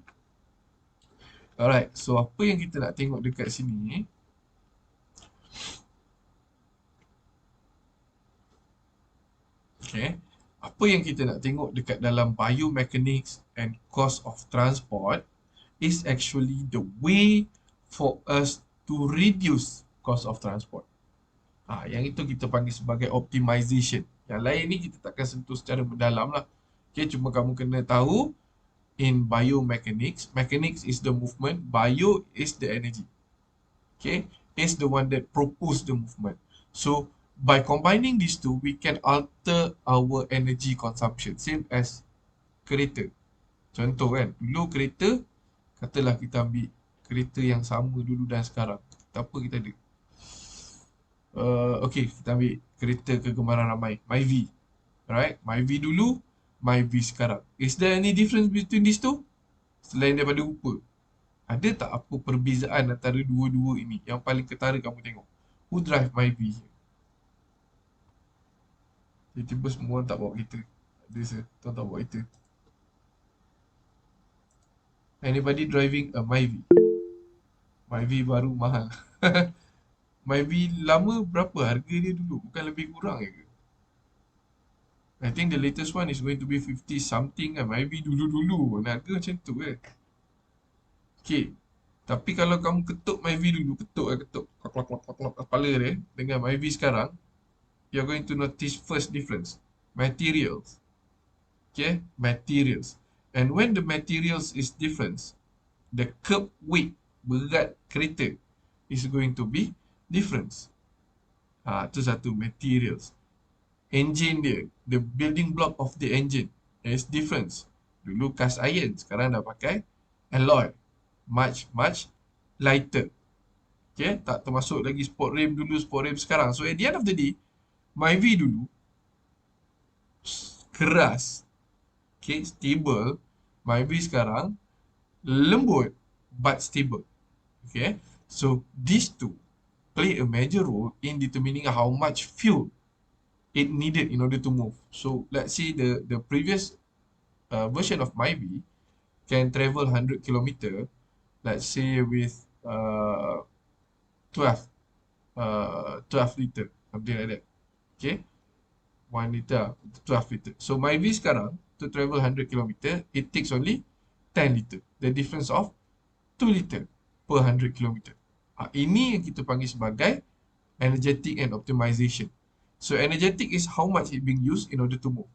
Alright, so apa yang kita nak tengok dekat sini? Okay. Apa yang kita nak tengok dekat dalam biomechanics and cost of transport is actually the way for us to reduce cost of transport. Yang itu kita panggil sebagai optimization. Yang lain ni kita takkan sentuh secara mendalam lah. Okay, cuma kamu kena tahu in biomechanics, mechanics is the movement, bio is the energy. Okay, is the one that propose the movement. So by combining these two, we can alter our energy consumption, same as kereta. Contoh kan, dulu kereta, katalah kita ambil kereta yang sama dulu dan sekarang. Apa kita ada? Okay, kita ambil kereta kegemaran ramai, MyV. Alright, MyV dulu, MyV sekarang. Is there any difference between these two? Selain daripada rupa. Ada tak apa perbezaan antara dua-dua ini? Yang paling ketara kamu tengok. Who drive MyV? Tiba-tiba semua orang tak bawa kereta. Ada tak bawa kereta. Anybody driving a MyV? MyV baru mahal. MyV lama berapa harga dia dulu? Bukan lebih kurang ke? I think the latest one is going to be 50 something kan. MyV dulu-dulu harga macam tu kan. Okay. Tapi kalau kamu ketuk MyV dulu, ketuk kepala dia dengan MyV sekarang, you're going to notice first difference. Materials. Okay, materials. And when the materials is different, the curb weight, berat kereta, is going to be different. Itu satu, materials. Engine dia, the building block of the engine is different. Dulu cast iron, sekarang dah pakai alloy. Much lighter. Okay, tak termasuk lagi sport rim dulu, sport rim sekarang. So at the end of the day, MyV dulu keras, okay, stable. MyV sekarang lembut but stable. Okay, so these two play a major role in determining how much fuel it needed in order to move. So let's say the previous version of Myvi can travel 100 kilometer, let's say with 12, 12 liter, something like that. Okay, 1 liter, 12 liter. So Myvi sekarang to travel 100 kilometer, it takes only 10 liter. The difference of 2 liter per 100 kilometer. Ini yang kita panggil sebagai energetic and optimization. So energetic is how much it being used in order to move.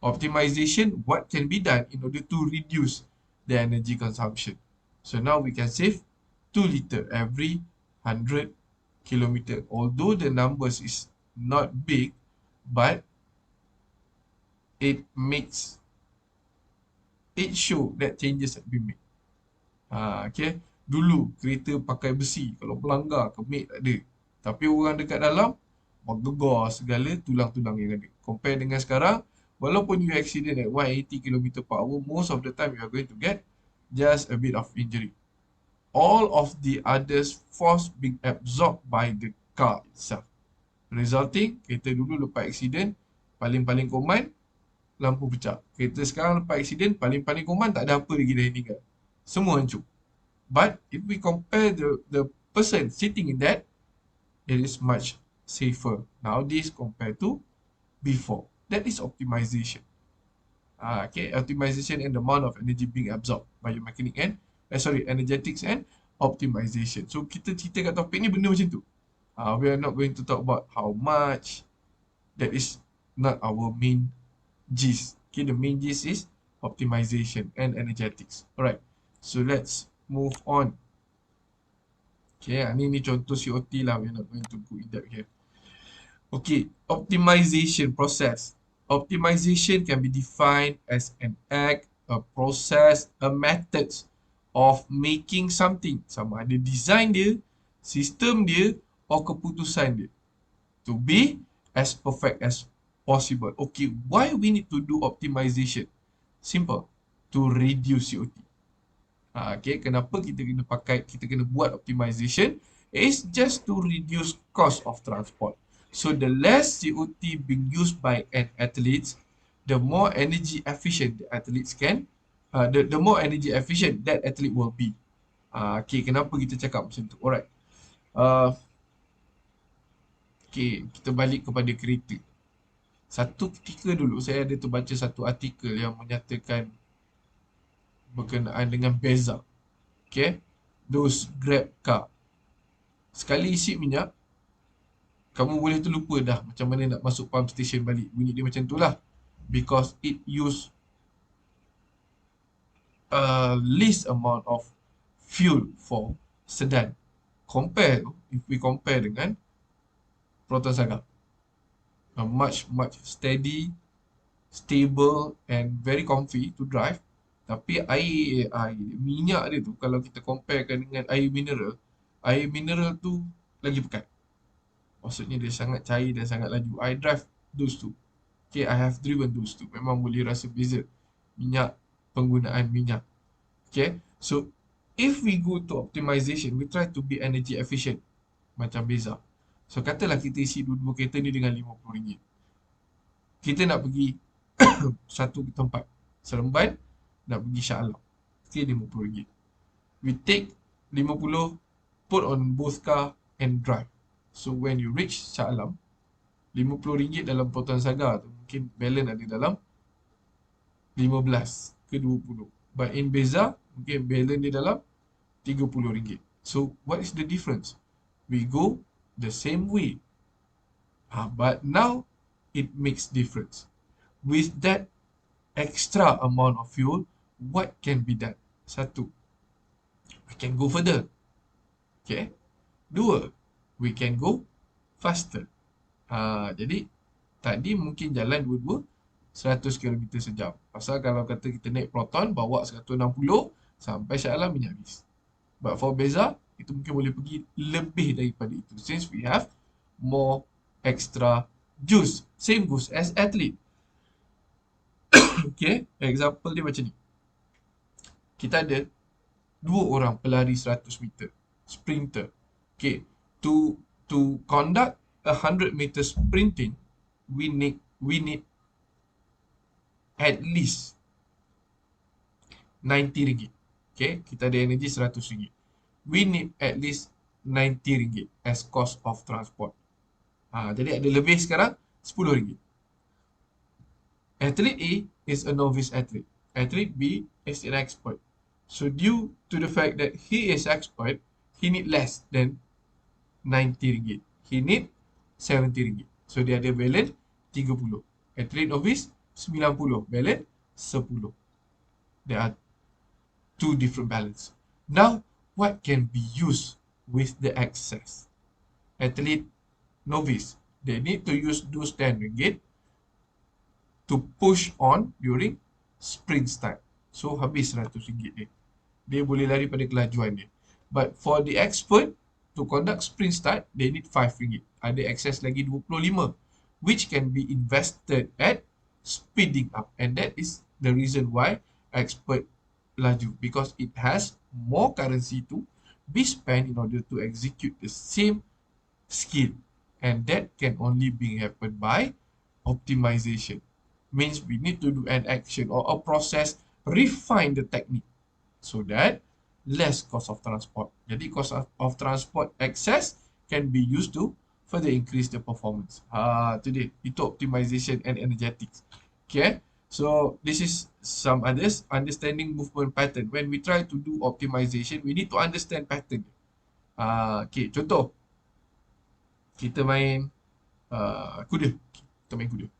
Optimization, what can be done in order to reduce the energy consumption. So now we can save 2 liter every 100 kilometer. Although the numbers is not big, but it show that changes have been made. Okay. Dulu kereta pakai besi, kalau melanggar kemik tak ada. Tapi orang dekat dalam bergegar segala tulang-tulang yang ada. Compare dengan sekarang, walaupun you accident at 180 km per hour, most of the time you are going to get just a bit of injury. All of the others force being absorbed by the car itself. Resulting, kereta dulu lepas accident, paling-paling common, lampu pecah. Kereta sekarang lepas accident, paling-paling common, tak ada apa lagi dah yang tinggal. Semua hancur. But if we compare the person sitting in that, it is much safer nowadays compared to before. That is optimization. Okay, optimization and the amount of energy being absorbed by your mechanic and energetics and optimization. So kita cerita kat topik ni benda macam tu. We are not going to talk about how much. That is not our main gist. Okay, the main gist is optimization and energetics. Alright, so let's move on. Okay, ni contoh COT lah. We're not going to go in depth here. Okay, optimization process. Optimization can be defined as an act, a process, a method of making something. Sama ada design dia, sistem dia, or keputusan dia to be as perfect as possible. Okay, why we need to do optimization? Simple, to reduce COT. Okay, kenapa kita kena buat optimization? It's just to reduce cost of transport. So the less COT being used by an athlete, the more energy efficient the athletes can, the more energy efficient that athlete will be. Okay, kenapa kita cakap macam tu? Alright. Okay, kita balik kepada kereta. Satu ketika dulu saya ada terbaca satu artikel yang menyatakan berkenaan dengan Beza. Okay, those Grab car. Sekali isi minyak, kamu boleh terlupa dah macam mana nak masuk pump station balik. Bunyi dia macam tu lah. Because it use least amount of fuel for sedan. If we compare dengan Proton Saga. Much steady, stable and very comfy to drive. Tapi air minyak dia tu, kalau kita comparekan dengan air mineral tu lagi pekat. Maksudnya dia sangat cair dan sangat laju. I drive those two. Okay, I have driven those two. Memang boleh rasa beza penggunaan minyak. Okay, so if we go to optimization, we try to be energy efficient macam Beza. So katalah kita isi dua kereta ni dengan RM50. Kita nak pergi satu tempat Seremban, nak pergi Shah Alam. Okay, RM50. We take 50, put on both car and drive. So when you reach Shah Alam, RM50 dalam Proton Saga tu mungkin balance ada dalam 15 ke 20. But in Beza, mungkin balance dia dalam RM30. So what is the difference? We go the same way. But now it makes difference. With that extra amount of fuel, what can be done? Satu, we can go further. Okay. Dua, we can go faster. Jadi tadi mungkin jalan dua-dua 100 km sejam. Pasal kalau kata kita naik Proton bawa 160 sampai Shah Alam minyak habis. But for Beza, itu mungkin boleh pergi lebih daripada itu. Since we have more extra juice. Same goes as athlete. Okay, example dia macam ni. Kita ada dua orang pelari 100 meter, sprinter. Okay, to to conduct 100 meter sprinting, we need at least RM90. Okay, kita ada energy RM100. We need at least RM90 as cost of transport. Jadi ada lebih sekarang RM10. Athlete A is a novice athlete. Athlete B is an expert. So due to the fact that he is expert, he need less than RM90. He need RM70. So dia ada balance 30. Athlete novice 90. Balance 10. There are two different balance. Now, what can be used with the excess? Athlete novice, they need to use those RM10 to push on during sprint start. So, habis RM100 dia. Dia boleh lari pada kelajuan dia. But for the expert, to conduct sprint start, they need RM5. Ada excess lagi 25, which can be invested at speeding up. And that is the reason why expert laju, because it has more currency to be spent in order to execute the same skill. And that can only be happened by optimization. Means we need to do an action or a process, refine the technique so that less cost of transport. Jadi cost of transport excess can be used to further increase the performance. Itu optimization and energetics. Okay, so this is some others. Understanding movement pattern. When we try to do optimization, we need to understand pattern. Okay, contoh kita main kuda. Kita main kuda.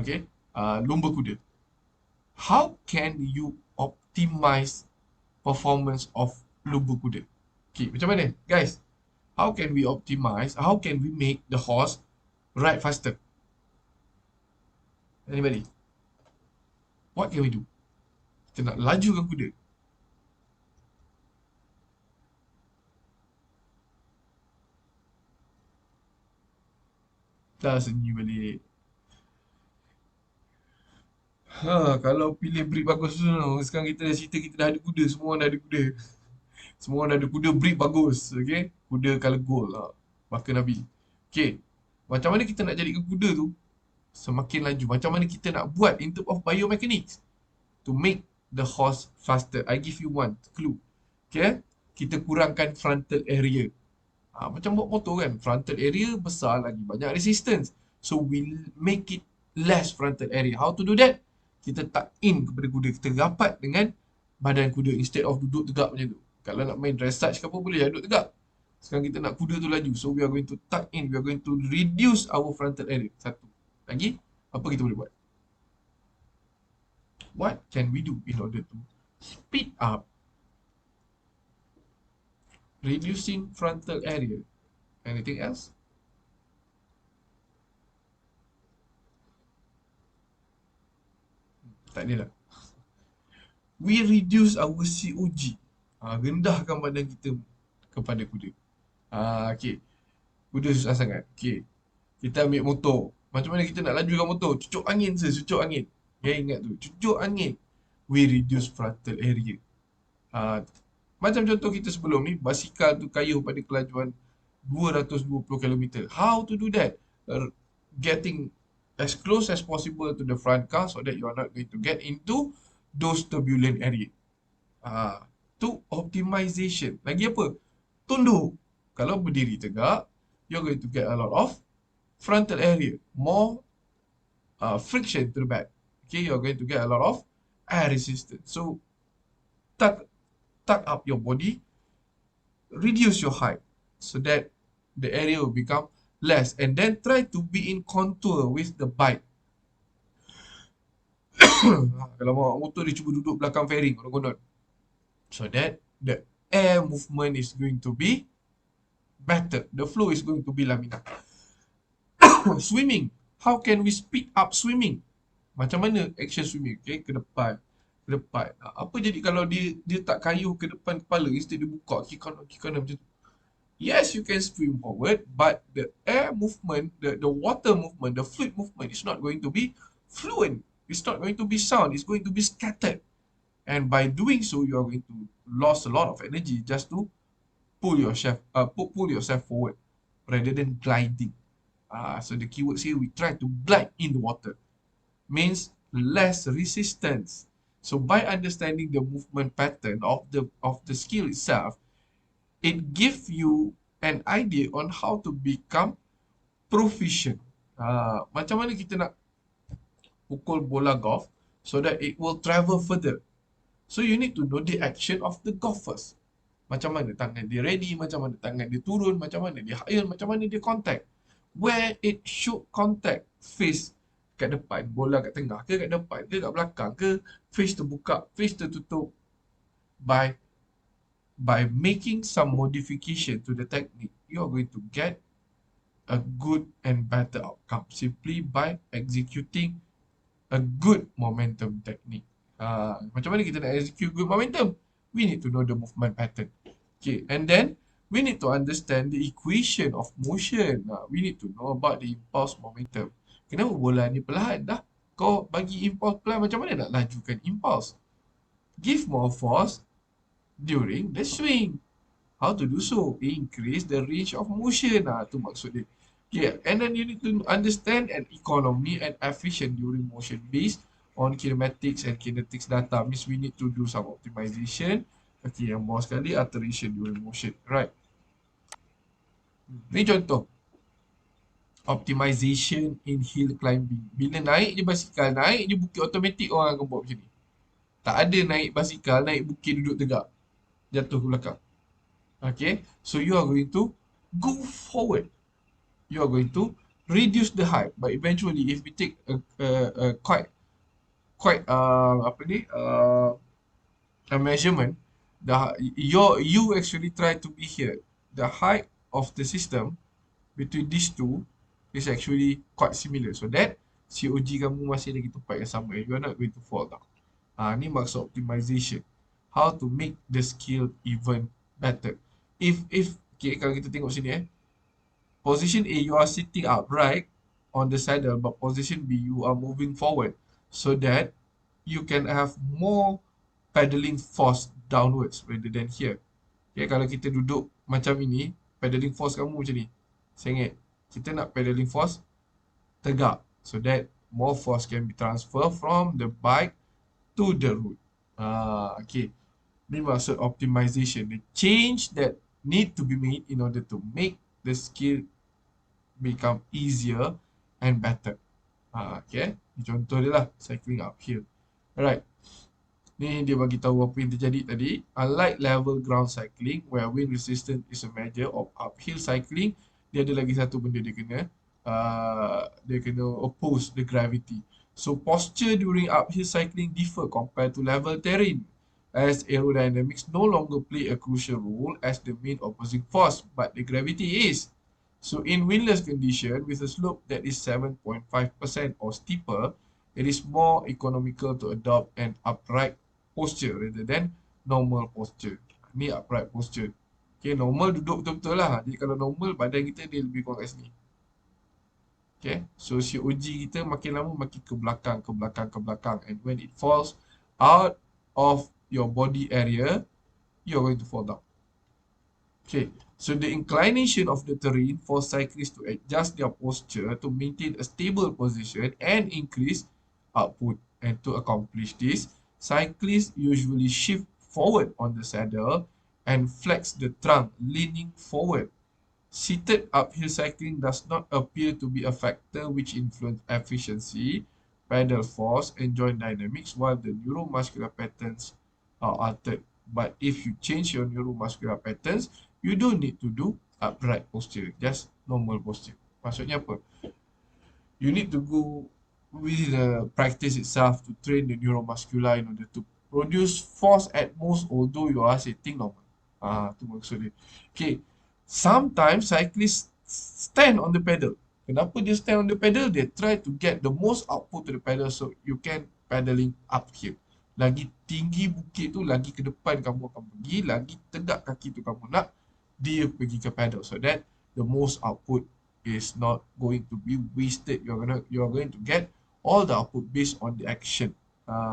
Okay, lomba kuda. How can you optimize performance of lomba kuda? Okay, macam mana? Guys, how can we optimize? How can we make the horse ride faster? Anybody? What can we do? Kita nak lajukan kuda. Dah sunyi balik. Kalau pilih breed bagus tu, sekarang kita dah cerita kita dah ada kuda, semua orang dah ada kuda. Semua orang dah ada kuda breed bagus, okay? Kuda colour gold lah. Maka Nabi. Okay. Macam mana kita nak jadikan kuda tu semakin laju? Macam mana kita nak buat in terms of biomechanics to make the horse faster? I give you one clue. Okay? Kita kurangkan frontal area. Macam buat motor kan, frontal area besar lagi, banyak resistance. So we'll make it less frontal area. How to do that? Kita tuck in kepada kuda, kita rapat dengan badan kuda instead of duduk tegak macam tu. Kalau nak main dressage ke apa boleh duduk tegak. Sekarang kita nak kuda tu laju, so we are going to tuck in, we are going to reduce our frontal area. Satu. Lagi, apa kita boleh buat? What can we do in order to speed up reducing frontal area? Anything else? Tak ada lah. We reduce our COG. Rendahkan badan kita kepada kuda. Okay. Kuda susah sangat. Okay. Kita ambil motor. Macam mana kita nak lajukan motor? Cucuk angin je, cucuk angin. Okay, ingat tu. Cucuk angin. We reduce frontal area. Macam contoh kita sebelum ni, basikal tu kayuh pada kelajuan 220 km. How to do that? Getting as close as possible to the front car so that you are not going to get into those turbulent area. To optimization. Lagi apa? Tunduk. Kalau berdiri tegak, you're going to get a lot of frontal area. More friction to the back. Okay, you're going to get a lot of air resistance. So, tuck up your body, reduce your height so that the area will become less, and then try to be in contour with the bike. Kalau bawa motor dia cuba duduk belakang fairing konon-konon, so that the air movement is going to be better, the flow is going to be laminar. Swimming, how can we speed up swimming? Macam mana action swimming? Okay, ke depan. Apa jadi kalau dia tak kayuh ke depan kepala, instead dia buka kiri kanan macam tu? Yes, you can swim forward, but the air movement, the water movement, the fluid movement is not going to be fluent. It's not going to be sound. It's going to be scattered. And by doing so, you are going to lose a lot of energy just to pull yourself forward. rather than gliding. So the keywords here, we try to glide in the water. Means less resistance. So by understanding the movement pattern of the skill itself, it gives you an idea on how to become proficient. Macam mana kita nak pukul bola golf so that it will travel further. So you need to know the action of the golf first. Macam mana tangan dia ready, macam mana tangan dia turun, macam mana dia hail, macam mana dia contact. Where it should contact, face kat depan, bola kat tengah ke kat depan ke kat belakang ke, face terbuka, face tertutup. By making some modification to the technique, you are going to get a good and better outcome simply by executing a good momentum technique. Macam mana kita nak execute good momentum? We need to know the movement pattern. Okay, and then we need to understand the equation of motion. We need to know about the impulse momentum. Kenapa bola ni perlahan dah? Kau bagi impulse perlahan, macam mana nak lajukan impulse? Give more force during the swing. How to do so? Increase the range of motion. Tu maksud dia. Okay, and then you need to understand an economy and efficient during motion based on kinematics and kinetics data. Means we need to do some optimization. Okay, yang bawah sekali, alteration during motion. Right. Ni contoh. Optimization in hill climbing. Bila naik je basikal, naik je bukit automatik, orang akan buat macam ni. Tak ada naik basikal, naik bukit duduk tegak. Jatuh ke belakang. Okay, so you are going to go forward. You are going to reduce the height, but eventually, if we take a quite a measurement, you actually try to be here. The height of the system between these two is actually quite similar. So that COG kamu masih lagi tempat yang sama. You are not going to fall down. Ni maksud optimization. How to make the skill even better. Okay, kalau kita tengok sini position A, you are sitting upright on the saddle, but position B, you are moving forward so that you can have more pedaling force downwards rather than here. Okay, kalau kita duduk macam ini, pedaling force kamu macam ni. Sengit. Kita nak pedaling force tegak so that more force can be transferred from the bike to the road. Okay. Ni maksud optimization. The change that need to be made in order to make the skill become easier and better. Okay. Ni contoh dia lah, cycling uphill. Alright. Ni dia bagi tahu apa yang terjadi tadi. Unlike level ground cycling, where wind resistance is a measure of uphill cycling, dia ada lagi satu benda dia kena oppose the gravity. So posture during uphill cycling differ compared to level terrain, as aerodynamics no longer play a crucial role as the main opposing force, but the gravity is. So in windless condition with a slope that is 7.5% or steeper, it is more economical to adopt an upright posture rather than normal posture. Ni upright posture. Okay, normal duduk betul-betul lah. Jadi kalau normal, badan kita dia lebih kurang kat sini. Okay, so COG kita makin lama makin ke belakang, ke belakang, ke belakang. And when it falls out of your body area, you're going to fall down. Okay, so the inclination of the terrain forces cyclists to adjust their posture to maintain a stable position and increase output. And to accomplish this, cyclists usually shift forward on the saddle and flex the trunk, leaning forward. Seated uphill cycling does not appear to be a factor which influence efficiency, pedal force, and joint dynamics, while the neuromuscular patterns are altered. But if you change your neuromuscular patterns, you don't need to do upright posture, just normal posture. Maksudnya apa? You need to go with the practice itself to train the neuromuscular in order to produce force at most, although you are sitting normal. Tu maksud dia. Okay. Sometimes cyclists stand on the pedal. Kenapa dia stand on the pedal? They try to get the most output to the pedal so you can pedaling uphill. Lagi tinggi bukit tu, lagi ke depan kamu akan pergi, lagi tegak kaki tu kamu nak, dia pergi ke pedal. So that the most output is not going to be wasted. You are going to get all the output based on the action.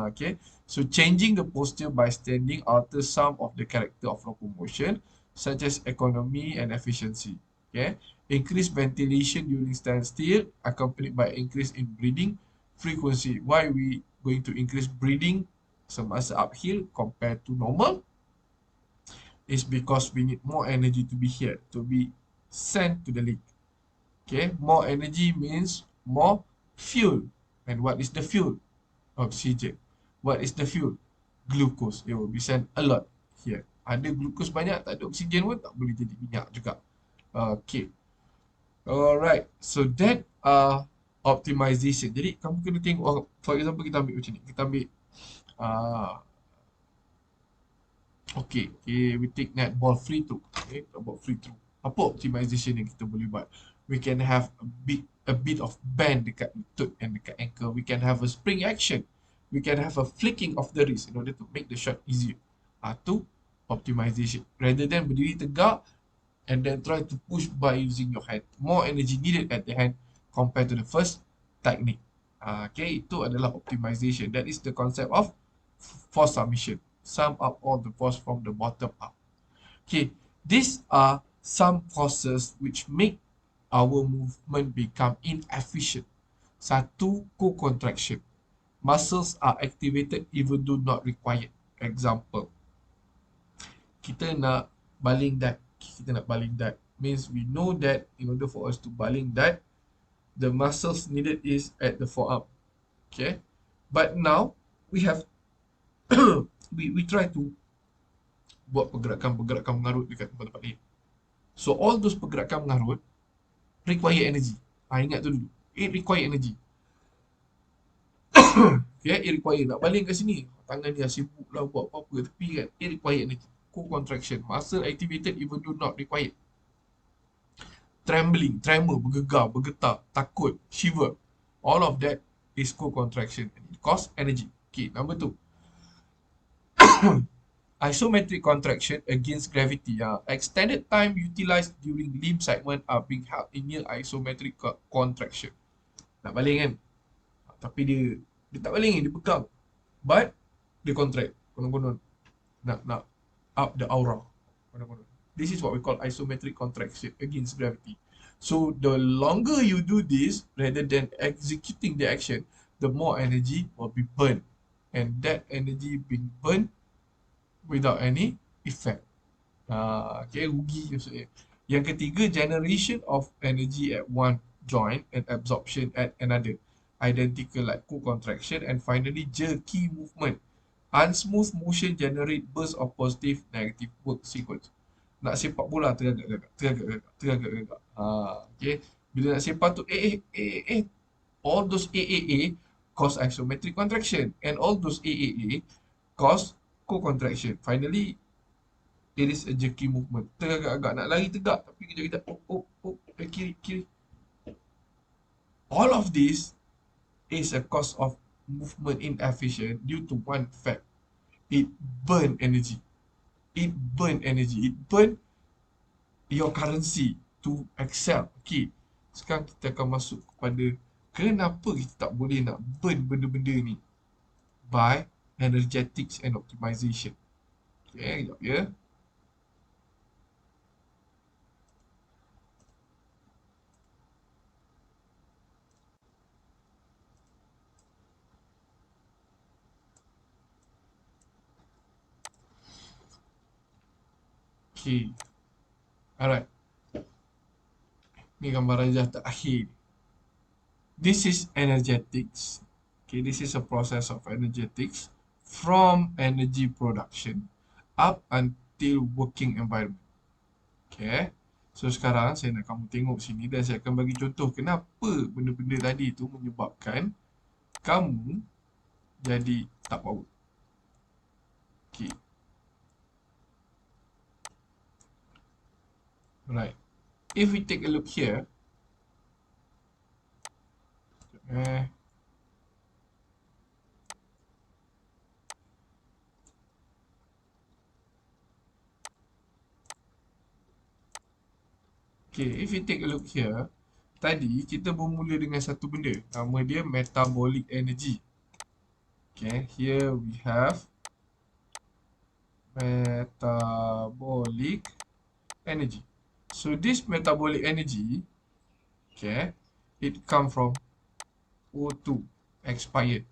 Okay. So changing the posture by standing alters some of the character of locomotion, such as economy and efficiency. Okay, increase ventilation during standstill, accompanied by increase in breathing frequency. Why we going to increase breathing semasa uphill compared to normal? Is because we need more energy to be here, to be sent to the leg. Okay, more energy means more fuel. And what is the fuel? Oxygen. What is the fuel? Glucose. It will be sent a lot here. Ada glucose banyak, tak ada oksigen pun tak boleh jadi minyak juga. Okay. Alright. So that optimization. Jadi kamu kena tengok, for example kita ambil macam ni. Kita ambil uh, okay, we take netball free throw. Okay, about free throw. Apa optimization yang kita boleh buat? We can have a bit of bend dekat lutut and dekat ankle. We can have a spring action. We can have a flicking of the wrist in order to make the shot easier. Itu optimization. Rather than berdiri tegak and then try to push by using your hand. More energy needed at the hand compared to the first technique. Okay, itu adalah optimization. That is the concept of force submission. Sum up all the force from the bottom up. Okay, these are some causes which make our movement become inefficient. Satu, co-contraction. Muscles are activated even though not required. Example, kita nak baling that. Means we know that in order for us to baling that, the muscles needed is at the forearm. Okay, but now we have we try to buat pergerakan mengarut dekat tempat-tempat lain. So all those pergerakan mengarut require energy. Ingat tu dulu. It require energy. Okay, it require nak baling kat sini. Tangan dia sibuk lah buat apa-apa tapi kan it require energy. Co-contraction. Muscle activated even though not required. Trembling, tremor, bergegar, bergetar, takut, shiver. All of that is co-contraction. It costs energy. Okay, number 2. Isometric contraction against gravity. Extended time utilized during limb segment are being held in near isometric contraction. Nak baling kan? Tapi dia tak baling, dia pegang. But dia contract. Konon-konon. Nak up the aura. Konon-konon. This is what we call isometric contraction against gravity. So the longer you do this, rather than executing the action, the more energy will be burned. And that energy being burned without any effect. Okay, rugi maksudnya. Yang ketiga, generation of energy at one joint and absorption at another. Identical like co-contraction. And finally, jerky movement. Unsmooth motion generate burst of positive, negative work sequence. Nak sepak bola teragak-agak. Okay. Bila nak sepak tu all those cause isometric contraction and all those cause co-contraction. Finally, it is a jerky movement. Teragak-agak nak lari tegak tapi kejap-kejap kiri. All of this is a cause of movement inefficient due to one fact. It burn energy. It burn your currency to excel. Okay, sekarang kita akan masuk kepada kenapa kita tak boleh nak burn benda-benda ni by energetics and optimization. Okay, sekejap ya. Okay. Alright. Ni gambar rajah terakhir. This is energetics. Okay, this is a process of energetics from energy production up until working environment. Okay. So sekarang saya nak kamu tengok sini dan saya akan bagi contoh kenapa benda-benda tadi tu menyebabkan kamu jadi tak power. Okay. Right. If we take a look here, okay, if you take a look here, tadi kita bermula dengan satu benda, nama dia metabolic energy. Okay, here we have metabolic energy. So this metabolic energy, okay, it come from O2 inspired,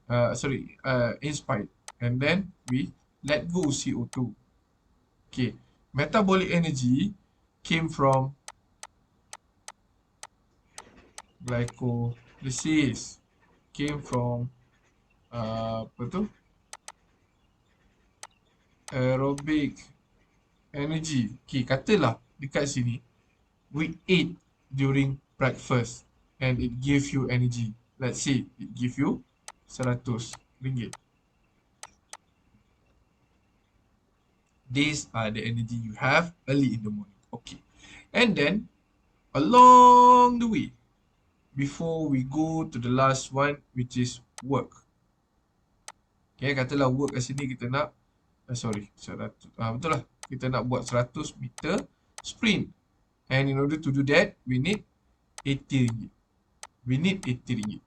and then we let go CO2. Okay, metabolic energy came from glycolysis, came from apa tu, aerobic energy. Okay, katalah dekat sini we ate during breakfast and it gives you energy. Let's say it give you RM100. These are the energy you have early in the morning. Okay. And then along the way, before we go to the last one, which is work. Okay, katalah work kat sini kita nak, betul lah. Kita nak buat 100 meter sprint. And in order to do that, we need RM80. We need RM80.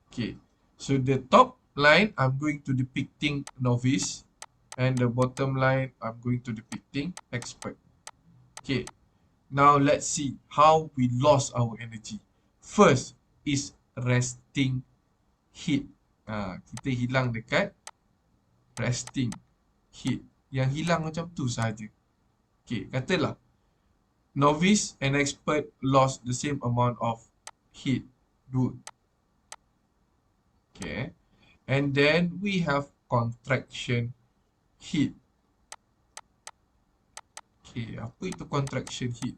Okay. So the top line, I'm going to depicting novice. And the bottom line, I'm going to depicting expert. Okay. Now let's see how we lost our energy. First is resting heat. Kita hilang dekat resting heat. Yang hilang macam tu saja. Okay, katalah novice and expert lost the same amount of heat. Good. Okay. And then we have contraction heat. Okay, apa itu contraction heat?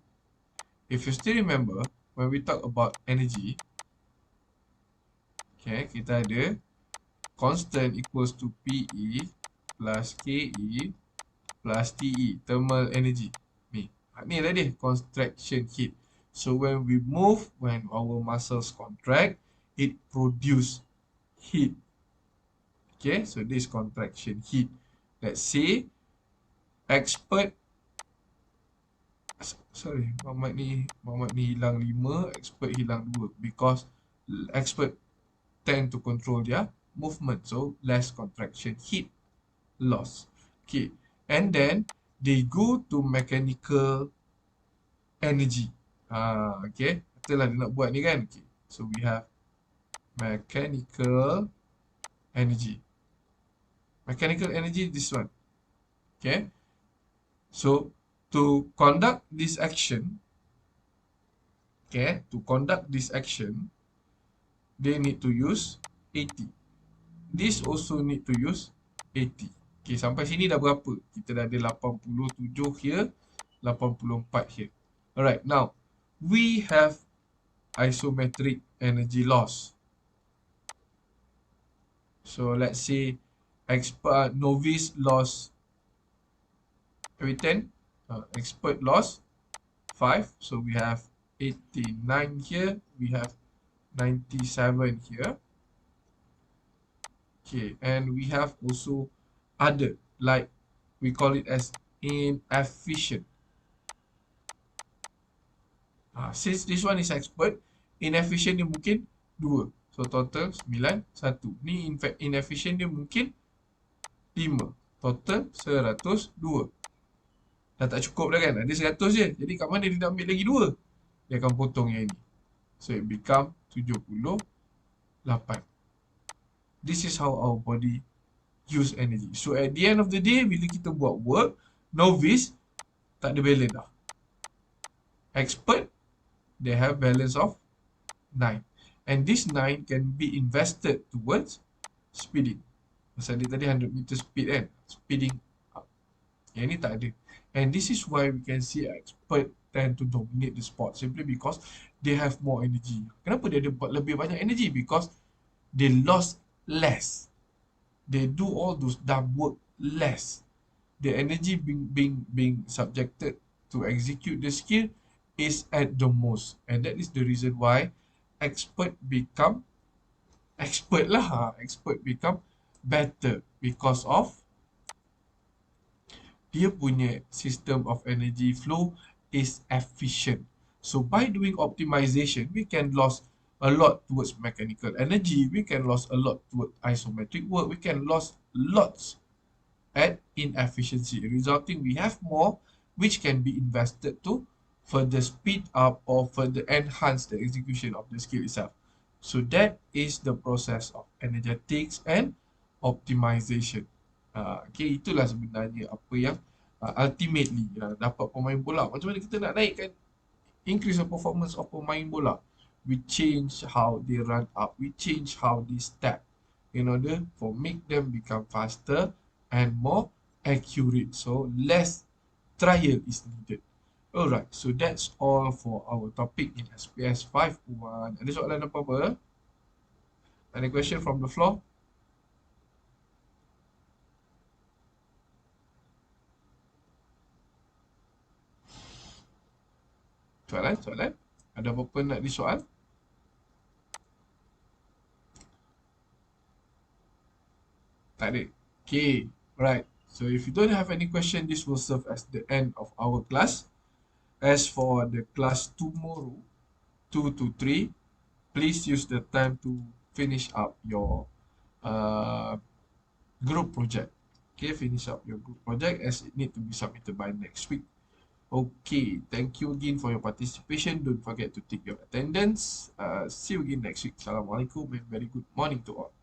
If you still remember, when we talk about energy, okay, kita ada constant equals to PE plus KE plus TE, thermal energy. Ni lah dia, contraction heat. So when we move, when our muscles contract, it produce heat. Okay, so this contraction heat. Let's say expert, Muhammad ni hilang 5, expert hilang 2 because expert tend to control their movement, so less contraction heat loss. Okay, and then they go to mechanical energy. Okay, katalah dia nak buat ni kan. Okay, so we have mechanical energy. Mechanical energy, this one. Okay, so to conduct this action, they need to use 80. This also need to use 80. Okay, sampai sini dah berapa? Kita dah ada 87 here, 84 here. Alright, now we have isometric energy loss. So let's say novice loss 10, expert loss 5. So we have 89 here, we have 97 here. Okay, and we have also other, like we call it as inefficient. Since this one is expert, inefficient dia mungkin 2. So total 9, 1. Ni inefficient dia mungkin 5. Total 102. Dah tak cukup dah kan? Ada 100 je. Jadi kat mana dia nak ambil lagi 2? Dia akan potong yang ini. So it become 78. This is how our body use energy. So at the end of the day, bila kita buat work, novice tak ada balance dah. Expert, they have balance of 9. And this 9 can be invested towards speeding. Pasal dia tadi 100 meter speed kan? Speeding up. Yang ni tak ada. And this is why we can see expert tend to dominate the sport simply because they have more energy. Kenapa dia ada lebih banyak energy? Because they lost less. They do all those dumb work less. The energy being subjected to execute the skill is at the most. And that is the reason why expert become better because of dia punya system of energy flow is efficient. So by doing optimization, we can lose a lot towards mechanical energy, we can lose a lot towards isometric work, we can lose lots at inefficiency, resulting we have more which can be invested to further speed up or further enhance the execution of the skill itself. So that is the process of energetics and optimization. Okay, itulah sebenarnya apa yang ultimately dapat pemain bola. Macam mana kita nak naikkan increase the performance of pemain bola? We change how they run up, we change how they step in order for make them become faster and more accurate. So less trial is needed. Alright, so that's all for our topic in SPS 501. Ada soalan apa-apa? Any question from the floor? Soalan? Ada apa-apa nak disoal? Tak ada. Okay, right. So if you don't have any question, this will serve as the end of our class. As for the class tomorrow, 2 to 3, please use the time to finish up your group project. Okay, finish up your group project as it need to be submitted by next week. Okay, thank you again for your participation. Don't forget to take your attendance. See you again next week. Assalamualaikum and very good morning to all.